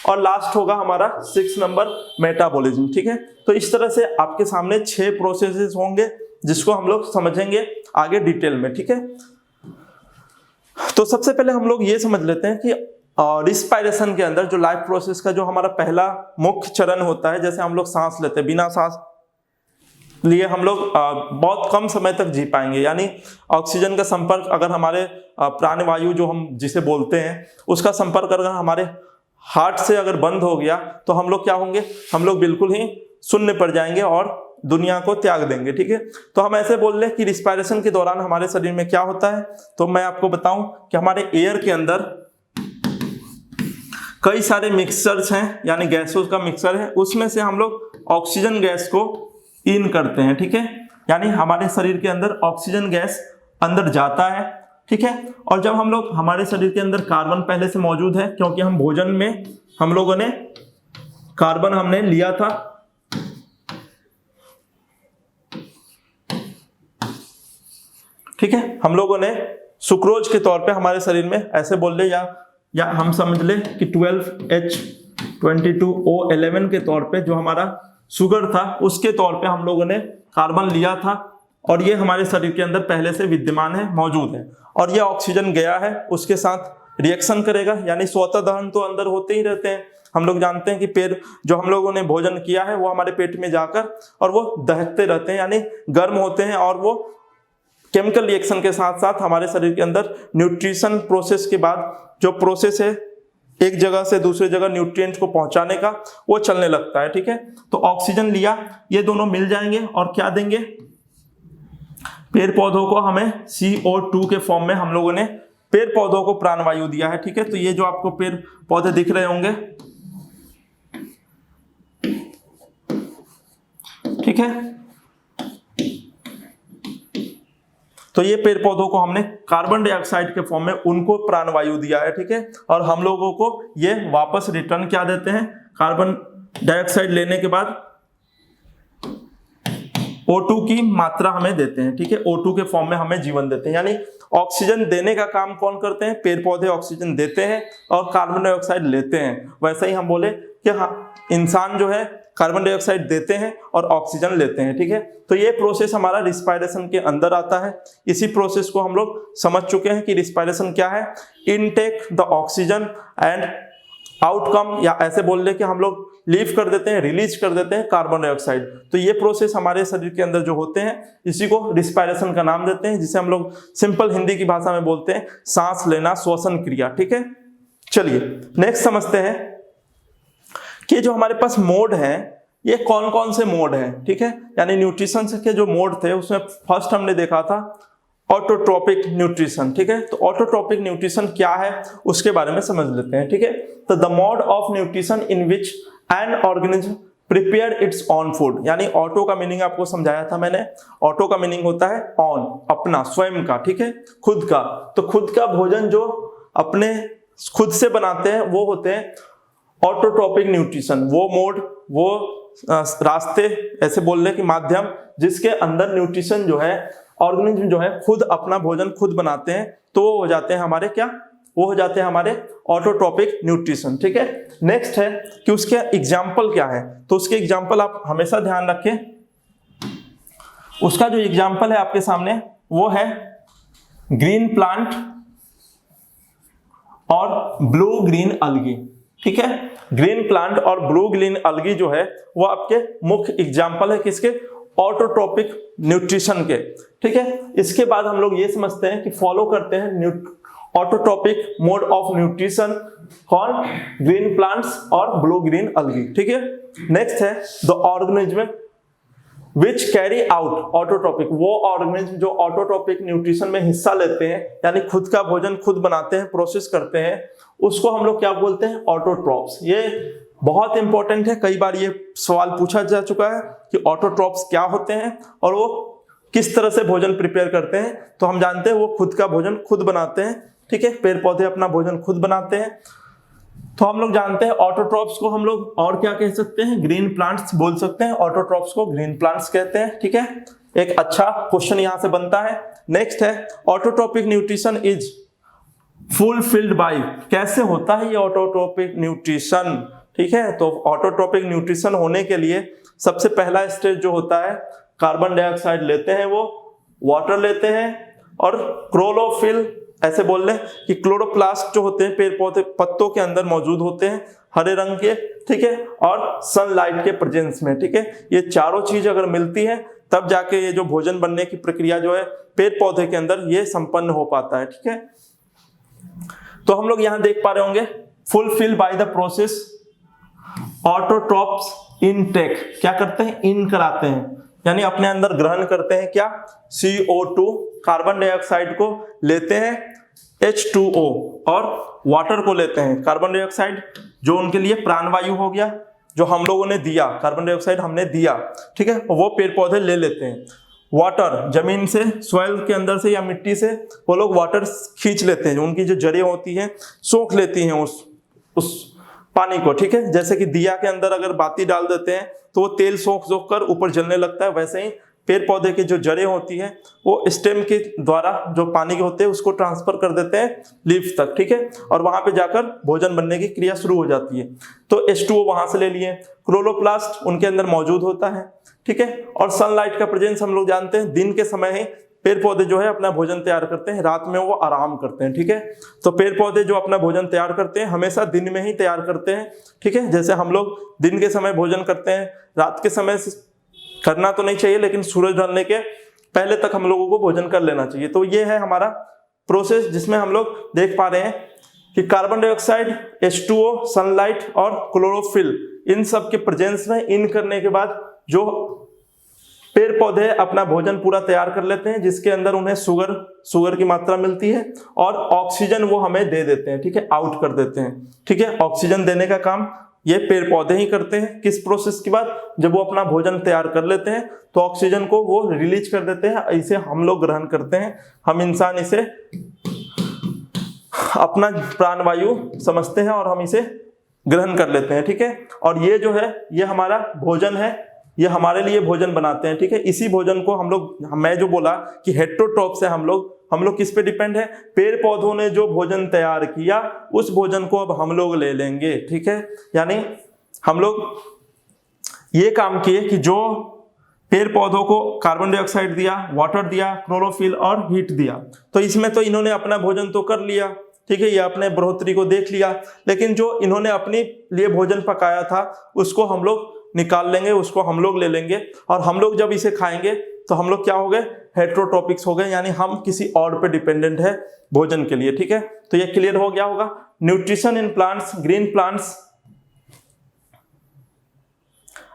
और लास्ट होगा हमारा 6th नंबर मेटाबॉलिज्म, ठीक है। तो इस तरह से आपके सामने 6 प्रोसेसेस होंगे जिसको हम लोग समझेंगे आगे डिटेल में, ठीक है। तो सबसे पहले हम लोग ये समझ लेते हैं कि रिस्पायरेशन के अंदर जो लाइफ प्रोसेस का जो हमारा पहला मुख्य चरण होता है, जैसे हम लोग सांस लेते हैं, बिना सांस लिए हम लोग बहुत कम समय तक जी पाएंगे। यानी ऑक्सीजन का संपर्क अगर हमारे प्राणवायु जो हम जिसे बोलते हैं उसका संपर्क अगर हमारे हार्ट से अगर बंद हो गया तो हम लोग क्या होंगे? हम लोग बिल्कुल ही शून्य पड़ जाएंगे और दुनिया को त्याग देंगे, ठीक है। तो हम ऐसे बोल रहे हैं कि रिस्पायरेशन के दौरान हमारे शरीर में क्या होता है, तो मैं आपको बताऊं कि हमारे एयर के अंदर कई सारे मिक्सचर्स हैं, यानी गैसों का मिक्सचर है, उसमें से हम लोग ऑक्सीजन गैस को इन करते हैं, ठीक है। यानी हमारे शरीर के अंदर ऑक्सीजन गैस अंदर जाता है, ठीक है। और जब हम लोग, हमारे शरीर के अंदर कार्बन पहले से मौजूद है क्योंकि हम भोजन में हम लोगों ने कार्बन हमने लिया था, ठीक है। हम लोगों ने सुक्रोज के तौर पे हमारे शरीर में ऐसे बोल ले या हम समझ ले कि 12H22O11 के तौर पे जो हमारा शुगर था उसके तौर पे हम लोगों ने कार्बन लिया था और ये हमारे शरीर के अंदर पहले से विद्यमान है, मौजूद है, और ये ऑक्सीजन गया है, उसके साथ रिएक्शन करेगा, यानी स्वतः दहन तो अंदर होते ही रहते हैं। हम लोग जानते हैं कि पेट जो हम लोगों ने भोजन किया है वो हमारे पेट में जाकर और वो दहकते रहते हैं, यानी गर्म होते हैं, और वो केमिकल रिएक्शन के साथ साथ हमारे शरीर के अंदर न्यूट्रिशन प्रोसेस के बाद जो प्रोसेस है एक जगह से दूसरी जगह न्यूट्रिएंट्स को पहुंचाने का, वो चलने लगता है। ठीक है, तो ऑक्सीजन लिया, ये दोनों मिल जाएंगे और क्या देंगे, पेड़ पौधों को हमें CO2 के फॉर्म में हम लोगों ने पेड़ पौधों को प्राणवायु दिया है। ठीक है, तो ये जो आपको पेड़ पौधे दिख रहे होंगे, ठीक है, तो ये पेड़ पौधों को हमने कार्बन डाइऑक्साइड के फॉर्म में उनको प्राणवायु दिया है। ठीक है, और हम लोगों को ये वापस रिटर्न क्या देते हैं, कार्बन डाइऑक्साइड लेने के बाद O2 की मात्रा हमें देते हैं। ठीक है, O2 के फॉर्म में हमें जीवन देते हैं, यानी ऑक्सीजन देने का काम कौन करते हैं, पेड़ पौधे ऑक्सीजन देते हैं और कार्बन डाइऑक्साइड लेते हैं। वैसे ही हम बोले कि हाँ, इंसान जो है कार्बन डाइऑक्साइड देते हैं और ऑक्सीजन लेते हैं। ठीक है, तो ये प्रोसेस हमारा रिस्पायरेशन के अंदर आता है। इसी प्रोसेस को हम लोग समझ चुके हैं कि रिस्पायरेशन क्या है, intake the oxygen and outcome, या ऐसे बोल ले कि हम लोग लीव कर देते हैं, रिलीज कर देते हैं कार्बन डाइऑक्साइड। तो ये प्रोसेस हमारे शरीर के अंदर जो होते हैं इसी को रिस्पायरेशन का नाम देते हैं, जिसे हम लोग सिंपल हिंदी की भाषा में बोलते हैं सांस लेना, श्वसन क्रिया। ठीक है, चलिए नेक्स्ट समझते हैं कि जो हमारे पास मोड है ये कौन कौन से मोड हैं। ठीक है, यानी न्यूट्रिशन के जो मोड थे उसमें फर्स्ट हमने देखा था ऑटोट्रोपिक न्यूट्रिशन। ठीक है, तो ऑटोट्रोपिक न्यूट्रिशन क्या है उसके बारे में समझ लेते हैं। ठीक है, तो the mode of nutrition in which an organism prepare it's on food, यानी ऑटो का मीनिंग आपको समझाया था मैंने। ऑटो का मीनिंग होता है ऑन, अपना, स्वयं का। ठीक है, खुद का। तो खुद का भोजन जो अपने खुद से बनाते हैं वो होते हैं ऑटोट्रोपिक न्यूट्रिशन। वो मोड, वो रास्ते, ऐसे बोलने के माध्यम जिसके अंदर न्यूट्रिशन जो है, ऑर्गेनिज्म जो है खुद अपना भोजन खुद बनाते हैं, तो वो हो जाते हैं हमारे क्या, वो हो जाते हैं हमारे ऑटोट्रोपिक न्यूट्रिशन। ठीक है, नेक्स्ट है कि उसके एग्जाम्पल क्या है, तो उसके एग्जाम्पल आप हमेशा ध्यान रखें। उसका जो एग्जाम्पल है आपके सामने वो है ग्रीन प्लांट और ब्लू ग्रीन अलगी। ठीक है, ग्रीन प्लांट और ब्लू ग्रीन अलगी जो है वो आपके मुख्य एग्जाम्पल है किसके, ऑटोट्रोपिक न्यूट्रिशन के। ठीक है, इसके बाद हम लोग ये समझते हैं कि फॉलो करते हैं ऑटोट्रोपिक मोड ऑफ न्यूट्रिशन, कौन, ग्रीन प्लांट्स और ब्लू ग्रीन अलगी। ठीक है, नेक्स्ट है the organism which carry out autotrophic, वो ऑर्गेनिज्म जो ऑटोट्रोपिक न्यूट्रिशन में हिस्सा लेते हैं, यानी खुद का भोजन खुद बनाते हैं, प्रोसेस करते हैं, उसको हम लोग क्या बोलते हैं, ऑटोट्रॉप्स। ये बहुत इंपॉर्टेंट है, कई बार ये सवाल पूछा जा चुका है कि ऑटोट्रॉप्स क्या होते हैं और वो किस तरह से भोजन प्रिपेयर करते हैं। तो हम जानते हैं वो खुद का भोजन खुद बनाते हैं। ठीक है, पेड़ पौधे अपना भोजन खुद बनाते हैं। तो हम लोग जानते हैं ऑटोट्रॉप्स को हम लोग और क्या कह सकते हैं, ग्रीन प्लांट्स बोल सकते हैं, ऑटोट्रॉप्स को ग्रीन प्लांट्स कहते हैं। ठीक है, एक अच्छा क्वेश्चन यहां से बनता है। नेक्स्ट है autotrophic nutrition is fulfilled by, कैसे होता है ये ऑटोट्रोपिक न्यूट्रिशन। ठीक है, तो ऑटोट्रोपिक न्यूट्रिशन होने के लिए सबसे पहला स्टेज जो होता है, कार्बन डाइऑक्साइड लेते हैं, वो वाटर लेते हैं और क्लोरोफिल, ऐसे बोल रहे कि क्लोरोप्लास्ट जो होते हैं पेड़ पौधे पत्तों के अंदर मौजूद होते हैं हरे रंग के। ठीक है, और सनलाइट के प्रेजेंस में। ठीक है, ये चारों चीज अगर मिलती है तब जाके ये जो भोजन बनने की प्रक्रिया जो है पेड़ पौधे के अंदर ये संपन्न हो पाता है। ठीक है, तो हम लोग यहां देख पा रहे होंगे fulfil by the process autotrophs intake, क्या करते हैं, इन कराते हैं, यानी अपने अंदर ग्रहण करते हैं क्या, CO2, कार्बन डाइऑक्साइड को लेते हैं, H2O और वाटर को लेते हैं, कार्बन डाइऑक्साइड जो उनके लिए प्राणवायु हो गया, जो हम लोगों ने दिया, कार्बन डाइऑक्साइड हमने दिया। ठीक है, वो पेड़ पौधे ले लेते हैं। वाटर जमीन से, सॉइल के अंदर से या मिट्टी से वो लोग वाटर खींच लेते हैं, उनकी जो जड़ें होती हैं सोख लेती हैं उस पानी को। ठीक है, जैसे कि दिया के अंदर अगर बाती डाल देते हैं तो वो तेल सोख कर ऊपर जलने लगता है, वैसे ही पेड़ पौधे की जो जड़ें होती हैं वो स्टेम के द्वारा जो पानी के होते हैं उसको ट्रांसफर कर देते हैं लीफ तक, ठीक है, और वहां पे जाकर भोजन बनने की क्रिया शुरू हो जाती है। तो H2O वहां से ले लिए, क्लोरोप्लास्ट उनके अंदर मौजूद होता है, ठीक है, और सनलाइट का प्रेजेंस हम लोग जानते हैं, दिन के समय ही पेड़ पौधे जो है अपना भोजन तैयार करते हैं, रात में वो आराम करते हैं, ठीक है। तो पेड़ पौधे जो अपना भोजन तैयार करते हैं हमेशा दिन में ही तैयार करते हैं, ठीक है। जैसे हम लोग दिन के समय भोजन करते हैं, रात के समय करना तो नहीं चाहिए, लेकिन सूरज ढलने के पहले तक हम लोगों को भोजन कर लेना चाहिए। तो ये है हमारा प्रोसेस जिसमें हम लोग देख पा रहे हैं कि कार्बन डाइऑक्साइड, H2O, सनलाइट और क्लोरोफिल इन सब के प्रेजेंस में इन करने के बाद जो पेड़ पौधे अपना भोजन पूरा तैयार कर लेते हैं, जिसके अंदर उन्हें शुगर की मात्रा मिलती है और ऑक्सीजन वो हमें दे देते हैं, ठीक है, आउट कर देते हैं, ठीक है। ऑक्सीजन देने का काम ये पेड़ पौधे ही करते हैं। किस प्रोसेस के बाद? जब वो अपना भोजन तैयार कर लेते हैं तो ऑक्सीजन को वो रिलीज कर देते हैं, इसे हम लोग ग्रहण करते हैं, हम इंसान इसे अपना प्राणवायु समझते हैं और हम इसे ग्रहण कर लेते हैं, ठीक है। और ये जो है ये हमारा भोजन है, ये हमारे लिए भोजन बनाते हैं, ठीक है। इसी भोजन को हम लोग, मैं जो बोला कि हेटेरोट्रॉप्स है, हम लोग किस पे डिपेंड है? पेड़ पौधों ने जो भोजन तैयार किया उस भोजन को अब हम लोग ले लेंगे, ठीक है। यानी हम लोग ये काम किए कि जो पेड़ पौधों को कार्बन डाइऑक्साइड दिया, वाटर दिया, क्लोरोफिल और हीट दिया, तो इसमें तो इन्होंने अपना भोजन तो कर लिया, ठीक है, ये अपने बढ़ोतरी को देख लिया, लेकिन जो इन्होंने अपने लिए भोजन पकाया था उसको हम लोग निकाल लेंगे, उसको हम लोग ले लेंगे, और हम लोग जब इसे खाएंगे तो हम लोग क्या हो गए? हेटेरोट्रॉपिक्स हो गए, यानी हम किसी और पे डिपेंडेंट है भोजन के लिए, ठीक है। तो ये क्लियर हो गया होगा। Nutrition in plants, green plants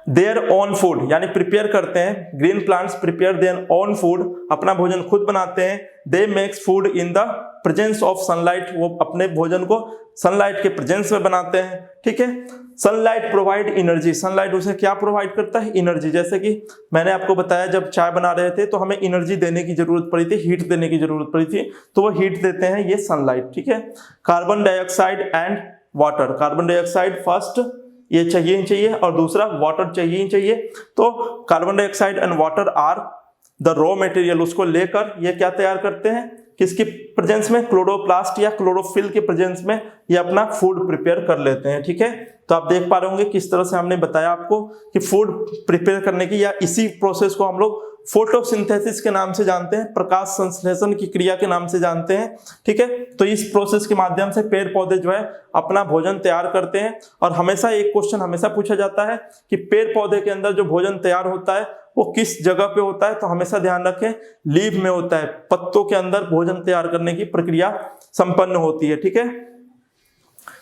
there own food, यानी प्रिपेयर करते हैं, green plants prepare their own food, अपना भोजन खुद बनाते हैं। दे makes food in the presence of sunlight, वो अपने भोजन को सनलाइट के प्रेजेंस में बनाते हैं, ठीक है। सनलाइट प्रोवाइड एनर्जी, सनलाइट उसे क्या प्रोवाइड करता है? एनर्जी। जैसे कि मैंने आपको बताया जब चाय बना रहे थे तो हमें एनर्जी देने की जरूरत पड़ी थी, हीट देने की जरूरत पड़ी थी, तो वो हीट देते हैं ये सनलाइट, ठीक है। Carbon dioxide and water, carbon dioxide first ये चाहिए ही चाहिए और दूसरा वाटर चाहिए ही चाहिए। तो carbon dioxide and water are the raw material, उसको लेकर ये क्या तैयार करते हैं? किसकी प्रेजेंस में? क्लोरोप्लास्ट या क्लोरोफिल के प्रेजेंस में ये अपना फूड प्रिपेयर कर लेते हैं, ठीक है। तो आप देख पा रहे होंगे किस तरह से हमने बताया आपको कि फूड प्रिपेयर करने की, या इसी प्रोसेस को हम लोग फोटोसिंथेसिस के नाम से जानते हैं, प्रकाश संश्लेषण की क्रिया के नाम से जानते हैं, ठीक है। तो इस प्रोसेस के माध्यम से पेड़ पौधे जो है अपना भोजन तैयार करते हैं। और हमेशा एक क्वेश्चन हमेशा पूछा जाता है कि पेड़ पौधे के अंदर जो भोजन तैयार होता है वो किस जगह पे होता है? तो हमेशा ध्यान रखें, लीफ में होता है, पत्तों के अंदर भोजन तैयार करने की प्रक्रिया संपन्न होती है, ठीक है।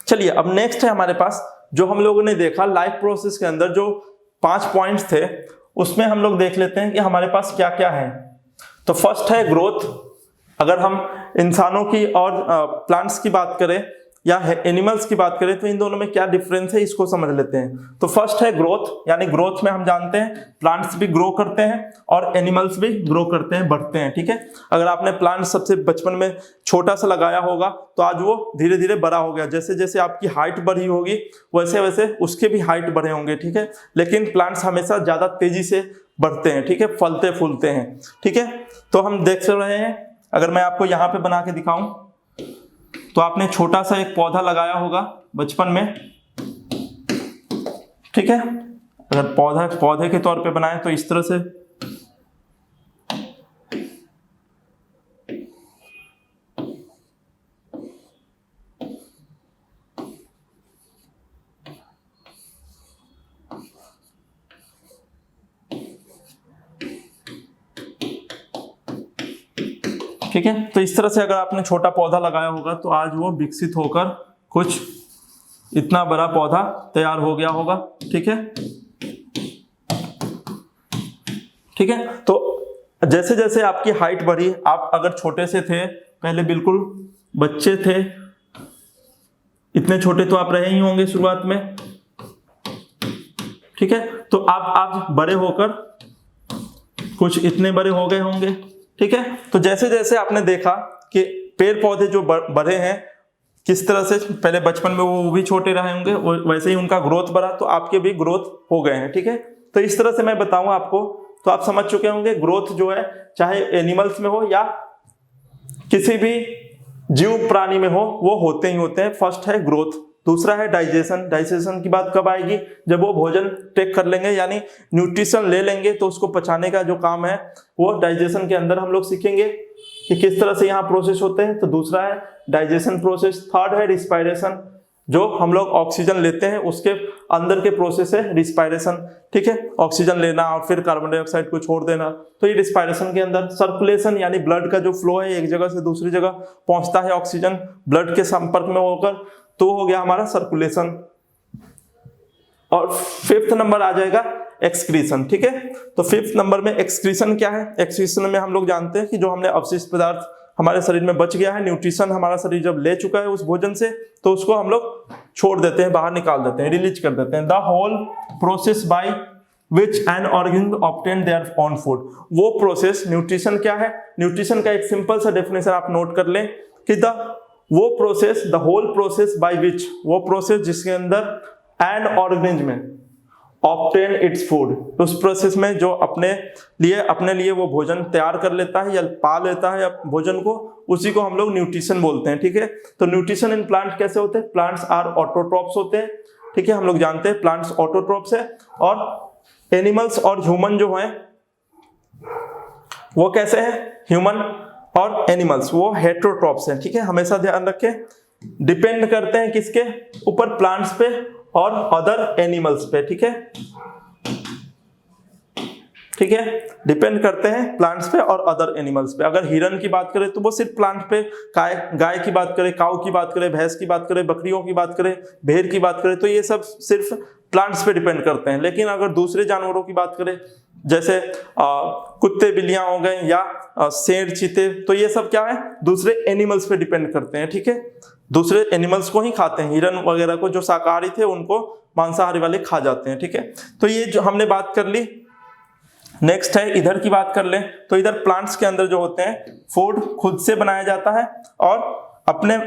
चलिए अब नेक्स्ट है हमारे पास, जो हम लोगों ने देखा लाइफ प्रोसेस के अंदर जो 5 पॉइंट्स थे, उसमें हम लोग देख लेते हैं कि हमारे पास क्या क्या है। तो फर्स्ट है ग्रोथ। अगर हम इंसानों की और प्लांट्स की बात करें या एनिमल्स की बात करें तो इन दोनों में क्या डिफरेंस है इसको समझ लेते हैं। तो फर्स्ट है ग्रोथ, यानी ग्रोथ में हम जानते हैं प्लांट्स भी ग्रो करते हैं और एनिमल्स भी ग्रो करते हैं, बढ़ते हैं, ठीक है। अगर आपने प्लांट सबसे बचपन में छोटा सा लगाया होगा तो आज वो धीरे धीरे बड़ा हो गया, जैसे जैसे आपकी हाइट बढ़ी होगी वैसे वैसे उसके भी हाइट बढ़े होंगे, ठीक है। लेकिन प्लांट्स हमेशा ज्यादा तेजी से बढ़ते हैं, ठीक है, फलते फूलते हैं, ठीक है। तो हम देख रहे हैं, अगर मैं आपको यहाँ पे बना के दिखाऊं तो आपने छोटा सा एक पौधा लगाया होगा बचपन में, ठीक है। अगर पौधे के तौर पे बनाए तो इस तरह से ठीक है। तो इस तरह से अगर आपने छोटा पौधा लगाया होगा तो आज वो विकसित होकर कुछ इतना बड़ा पौधा तैयार हो गया होगा, ठीक है, ठीक है। तो जैसे जैसे आपकी हाइट बढ़ी, आप अगर छोटे से थे, पहले बिल्कुल बच्चे थे, इतने छोटे तो आप रहे ही होंगे शुरुआत में, ठीक है। तो आप बड़े होकर कुछ इतने बड़े हो गए होंगे, ठीक है। तो जैसे जैसे आपने देखा कि पेड़ पौधे जो बढ़े हैं किस तरह से, पहले बचपन में वो भी छोटे रहे होंगे, वैसे ही उनका ग्रोथ बढ़ा तो आपके भी ग्रोथ हो गए हैं, ठीक है। तो इस तरह से मैं बताऊं आपको तो आप समझ चुके होंगे ग्रोथ जो है चाहे एनिमल्स में हो या किसी भी जीव प्राणी में हो वो होते ही होते हैं। फर्स्ट है ग्रोथ। दूसरा है डाइजेशन। डाइजेशन की बात कब आएगी? जब वो भोजन टेक कर लेंगे यानी न्यूट्रिशन ले लेंगे तो उसको पचाने का जो काम है वो डाइजेशन के अंदर हम लोग सीखेंगे कि किस तरह से यहाँ प्रोसेस होते हैं। तो दूसरा है डाइजेशन प्रोसेस। थर्ड है रिस्पायरेशन, जो हम लोग ऑक्सीजन लेते हैं उसके अंदर के प्रोसेस है रिस्पायरेशन, ठीक है, ऑक्सीजन लेना और फिर कार्बन डाइऑक्साइड को छोड़ देना, तो ये रिस्पायरेशन के अंदर। सर्कुलेशन यानी ब्लड का जो फ्लो है एक जगह से दूसरी जगह पहुंचता है ऑक्सीजन ब्लड के संपर्क में होकर, तो हो गया हमारा सर्कुलेशन। और फिफ्थ नंबर आ जाएगा एक्सक्रीशन, ठीक है। तो फिफ्थ नंबर में एक्सक्रीशन क्या है? एक्सक्रीशन में हम लोग जानते हैं कि जो हमने अवशिष्ट पदार्थ हमारे शरीर में बच गया है, न्यूट्रिशन हमारा शरीर जब ले चुका है उस भोजन से, तो उसको हम लोग छोड़ देते हैं, बाहर निकाल देते हैं, रिलीज कर देते हैं। The whole process by which an organism obtain their own food. वो प्रोसेस न्यूट्रिशन क्या है? न्यूट्रिशन का एक सिंपल सा डेफिनेशन आप नोट कर लें कि वो process, the whole process by which, वो प्रोसेस जिसके अंदर an organism obtain its food, उस प्रोसेस में जो अपने लिए वो भोजन तैयार कर लेता है या पा लेता है भोजन को, उसी को हम लोग न्यूट्रिशन बोलते हैं, ठीक है। तो न्यूट्रिशन इन प्लांट कैसे होते हैं? प्लांट्स आर ऑटोट्रॉप्स होते हैं, ठीक है, हम लोग जानते हैं प्लांट्स ऑटोट्रॉप्स है। और एनिमल्स और ह्यूमन जो है वो कैसे है? ह्यूमन और एनिमल्स वो हेटेरोट्रॉप्स हैं, ठीक है, हमेशा ध्यान रखें। डिपेंड करते हैं किसके ऊपर? प्लांट्स पे और अदर एनिमल्स पे, ठीक है, ठीक है, डिपेंड करते हैं प्लांट्स पे और अदर एनिमल्स पे। अगर हिरन की बात करें तो वो सिर्फ प्लांट पे, गाय की बात करें, काऊ की बात करें, भैंस की बात करें, बकरियों की बात करें, भेड़ की बात करें, तो ये सब सिर्फ प्लांट्स पे डिपेंड करते हैं। लेकिन अगर दूसरे जानवरों की बात करें जैसे कुत्ते बिल्लियां हो गए या शेर चीते, तो ये सब क्या है? दूसरे एनिमल्स पे डिपेंड करते हैं, ठीक है, दूसरे एनिमल्स को ही खाते हैं। हिरन वगैरह को जो शाकाहारी थे उनको मांसाहारी वाले खा जाते हैं, ठीक है। तो ये जो हमने बात कर ली। नेक्स्ट है इधर की बात कर लें तो इधर प्लांट्स के अंदर जो होते हैं फूड खुद से बनाया जाता है और अपने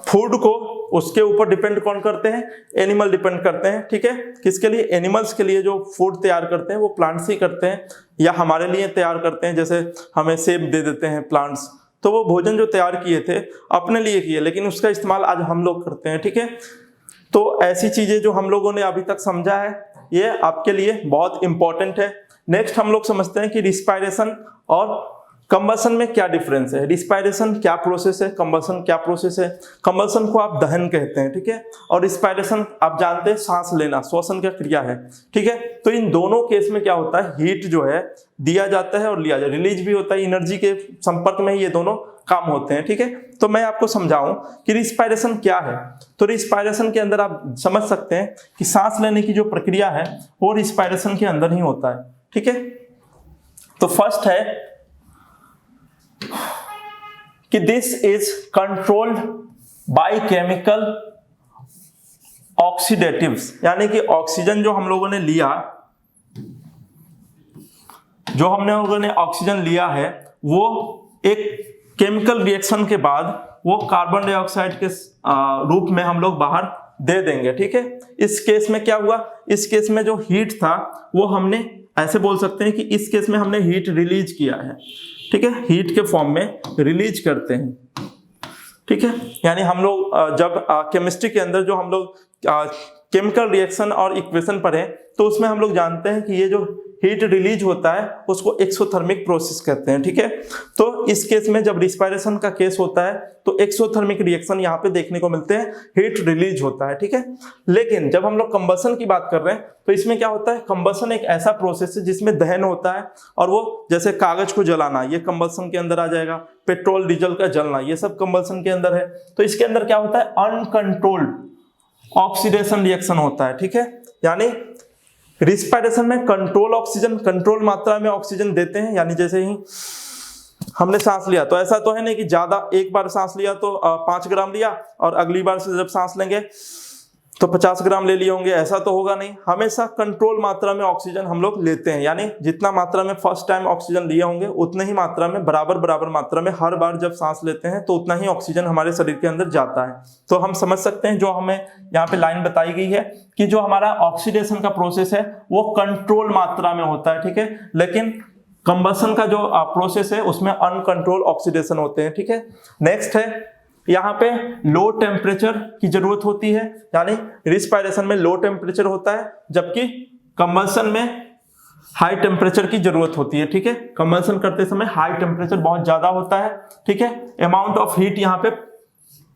फूड को उसके ऊपर डिपेंड कौन करते हैं? एनिमल डिपेंड करते हैं, ठीक है। किसके लिए? एनिमल्स के लिए जो फूड तैयार करते हैं वो प्लांट्स ही करते हैं या हमारे लिए तैयार करते हैं। जैसे हमें सेब दे देते हैं प्लांट्स, तो वो भोजन जो तैयार किए थे अपने लिए किए, लेकिन उसका इस्तेमाल आज हम लोग करते हैं, ठीक है। तो ऐसी चीजें जो हम लोगों ने अभी तक समझा है ये आपके लिए बहुत इंपॉर्टेंट है। नेक्स्ट हम लोग समझते हैं कि रिस्पायरेशन और कंबसन में क्या डिफरेंस है। रिस्पायरेशन क्या प्रोसेस है, कंबसन क्या प्रोसेस है। कंबसन को आप दहन कहते हैं, ठीक है, और रिस्पायरेशन आप जानते हैं सांस लेना, श्वसन का क्रिया है, ठीक है। तो इन दोनों केस में क्या होता है? हीट जो है दिया जाता है और लिया जाता है, रिलीज भी होता है, एनर्जी के संपर्क में ही ये दोनों काम होते हैं, ठीक है। तो मैं आपको समझाऊं कि रिस्पायरेशन क्या है। तो रिस्पायरेशन के अंदर आप समझ सकते हैं कि सांस लेने की जो प्रक्रिया है वो रिस्पायरेशन के अंदर ही होता है, ठीक है। तो फर्स्ट है कि this is controlled by chemical oxidatives, यानी कि ऑक्सीजन जो हम लोगों ने लिया, जो हमने लोगों ने ऑक्सीजन लिया है वो एक केमिकल रिएक्शन के बाद वो कार्बन डाइऑक्साइड के रूप में हम लोग बाहर दे देंगे, ठीक है। इस केस में क्या हुआ? इस केस में जो हीट था वो हमने ऐसे बोल सकते हैं कि इस केस में हमने हीट रिलीज किया है, ठीक है, हीट के फॉर्म में रिलीज करते हैं, ठीक है। यानी हम लोग जब केमिस्ट्री के अंदर जो हम लोग केमिकल रिएक्शन और इक्वेशन पढ़े तो उसमें हम लोग जानते हैं कि ये जो हीट रिलीज होता है उसको एक्सोथर्मिक प्रोसेस कहते हैं, ठीक है। तो इस केस में जब रिस्पायरेशन का केस होता है तो एक्सोथर्मिक रिएक्शन यहाँ पे देखने को मिलते हैं, हीट रिलीज होता है, ठीक है। लेकिन जब हम लोग कंबसन की बात कर रहे हैं तो इसमें क्या होता है? कंबसन एक ऐसा प्रोसेस है जिसमें दहन होता है और वो जैसे कागज को जलाना, ये कंबसन के अंदर आ जाएगा, पेट्रोल डीजल का जलना, ये सब कंबसन के अंदर है। तो इसके अंदर क्या होता है? अनकंट्रोल्ड ऑक्सीडेशन रिएक्शन होता है, ठीक है। यानी रिस्पायरेशन में कंट्रोल ऑक्सीजन, कंट्रोल मात्रा में ऑक्सीजन देते हैं, यानी जैसे ही हमने सांस लिया तो ऐसा तो है नहीं कि ज्यादा, एक बार सांस लिया तो 5 ग्राम लिया और अगली बार से जब सांस लेंगे तो 50 ग्राम ले लिए होंगे, ऐसा तो होगा नहीं। हमेशा कंट्रोल मात्रा में ऑक्सीजन हम लोग लेते हैं, यानी जितना मात्रा में फर्स्ट टाइम ऑक्सीजन लिए होंगे उतनी ही मात्रा में बराबर मात्रा में हर बार जब सांस लेते हैं तो उतना ही ऑक्सीजन हमारे शरीर के अंदर जाता है। तो हम समझ सकते हैं जो हमें यहाँ पे लाइन बताई गई है कि जो हमारा ऑक्सीडेशन का प्रोसेस है वो कंट्रोल मात्रा में होता है, ठीक है, लेकिन कंबशन का जो प्रोसेस है उसमें अनकंट्रोल ऑक्सीडेशन होते हैं, ठीक है। नेक्स्ट है यहाँ पे लो टेम्परेचर की जरूरत होती है, यानी रिस्पायरेशन में लो टेम्परेचर होता है जबकि कंबशन में हाई टेम्परेचर की जरूरत होती है, ठीक है। कंबशन करते समय हाई टेम्परेचर बहुत ज्यादा होता है, ठीक है, अमाउंट ऑफ हीट यहाँ पे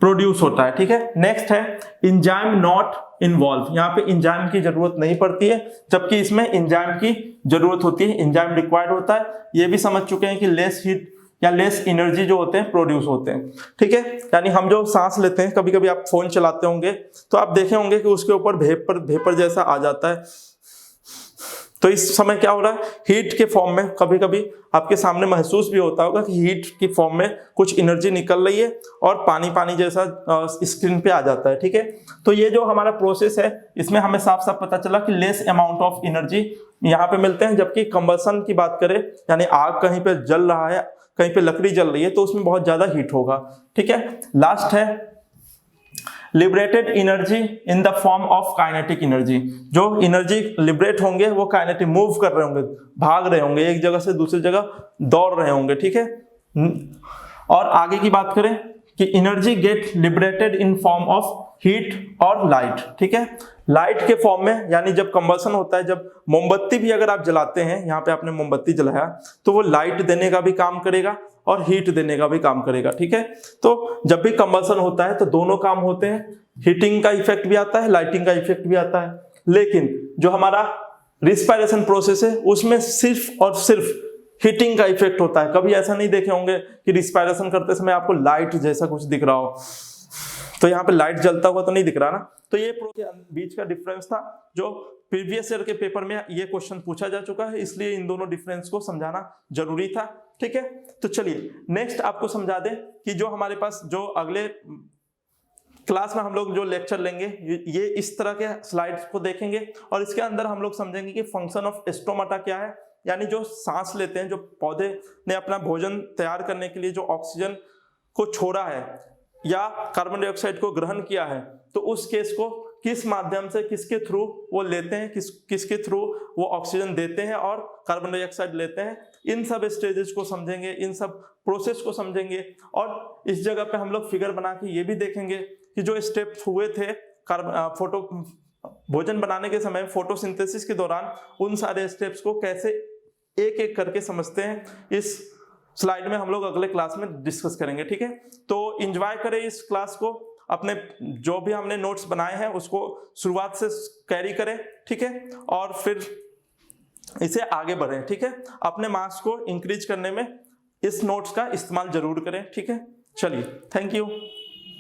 प्रोड्यूस होता है, ठीक है। नेक्स्ट है एंजाइम नॉट इन्वॉल्व, यहाँ पे एंजाइम की जरूरत नहीं पड़ती है जबकि इसमें एंजाइम की जरूरत होती है, एंजाइम रिक्वायर्ड होता है। ये भी समझ चुके हैं कि लेस हीट या लेस एनर्जी जो होते हैं प्रोड्यूस होते हैं, ठीक है। यानी हम जो सांस लेते हैं, कभी कभी आप फोन चलाते होंगे तो आप देखे होंगे कि उसके ऊपर वेपर जैसा आ जाता है, तो इस समय क्या हो रहा है, हीट के फॉर्म में कभी कभी आपके सामने महसूस भी होता होगा कि हीट की फॉर्म में कुछ एनर्जी निकल रही है और पानी जैसा स्क्रीन पे आ जाता है, ठीक है। तो ये जो हमारा प्रोसेस है इसमें हमें साफ साफ पता चला कि लेस अमाउंट ऑफ एनर्जी यहाँ पे मिलते हैं, जबकि कंबशन की बात करें यानी आग कहीं पे जल रहा है, कहीं पे लकड़ी जल रही है तो उसमें बहुत ज्यादा हीट होगा, ठीक है। लास्ट है liberated energy in the form of kinetic energy, जो एनर्जी लिबरेट होंगे वो काइनेटिक मूव कर रहे होंगे, भाग रहे होंगे, एक जगह से दूसरी जगह दौड़ रहे होंगे, ठीक है। और आगे की बात करें कि energy get liberated in form of heat और लाइट, ठीक है। लाइट के फॉर्म में, यानी जब कंबशन होता है, जब मोमबत्ती भी अगर आप जलाते हैं, यहाँ पे आपने मोमबत्ती जलाया तो वो लाइट देने का भी काम करेगा और हीट देने का भी काम करेगा, ठीक है। तो जब भी कंबशन होता है तो दोनों काम होते हैं, हीटिंग का इफेक्ट भी आता है, लाइटिंग का इफेक्ट भी आता है, लेकिन जो हमारा रिस्पायरेशन प्रोसेस है उसमें सिर्फ और सिर्फ हीटिंग का इफेक्ट होता है। कभी ऐसा नहीं देखे होंगे कि रिस्पायरेशन करते समय आपको लाइट जैसा कुछ दिख रहा हो, तो यहाँ पे लाइट जलता हुआ तो नहीं दिख रहा ना। तो ये बीच का डिफरेंस था जो प्रीवियस ईयर के पेपर में ये क्वेश्चन पूछा जा चुका है, इसलिए इन दोनों डिफरेंस को समझाना जरूरी था, ठीक है। तो चलिए नेक्स्ट आपको समझा दें कि जो हमारे पास जो अगले क्लास में हम लोग जो लेक्चर लेंगे ये इस तरह के स्लाइड्स को देखेंगे और इसके अंदर हम लोग समझेंगे कि फंक्शन ऑफ स्टोमाटा क्या है, यानी जो सांस लेते हैं, जो पौधे ने अपना भोजन तैयार करने के लिए जो ऑक्सीजन को छोड़ा है या कार्बन डाइऑक्साइड को ग्रहण किया है, तो उस केस को किस माध्यम से, किसके थ्रू वो लेते हैं, किसके थ्रू वो ऑक्सीजन देते हैं और कार्बन डाइऑक्साइड लेते हैं, इन सब स्टेजेस को समझेंगे, इन सब प्रोसेस को समझेंगे। और इस जगह पे हम लोग फिगर बना के ये भी देखेंगे कि जो स्टेप हुए थे भोजन बनाने के समय फोटोसिंथेसिस के दौरान, उन सारे स्टेप्स को कैसे एक एक करके समझते हैं, इस स्लाइड में हम लोग अगले क्लास में डिस्कस करेंगे, ठीक है। तो एंजॉय करें इस क्लास को, अपने जो भी हमने नोट्स बनाए हैं उसको शुरुआत से कैरी करें, ठीक है, और फिर इसे आगे बढ़ें, ठीक है। अपने मार्क्स को इंक्रीज करने में इस नोट्स का इस्तेमाल जरूर करें, ठीक है। चलिए, थैंक यू।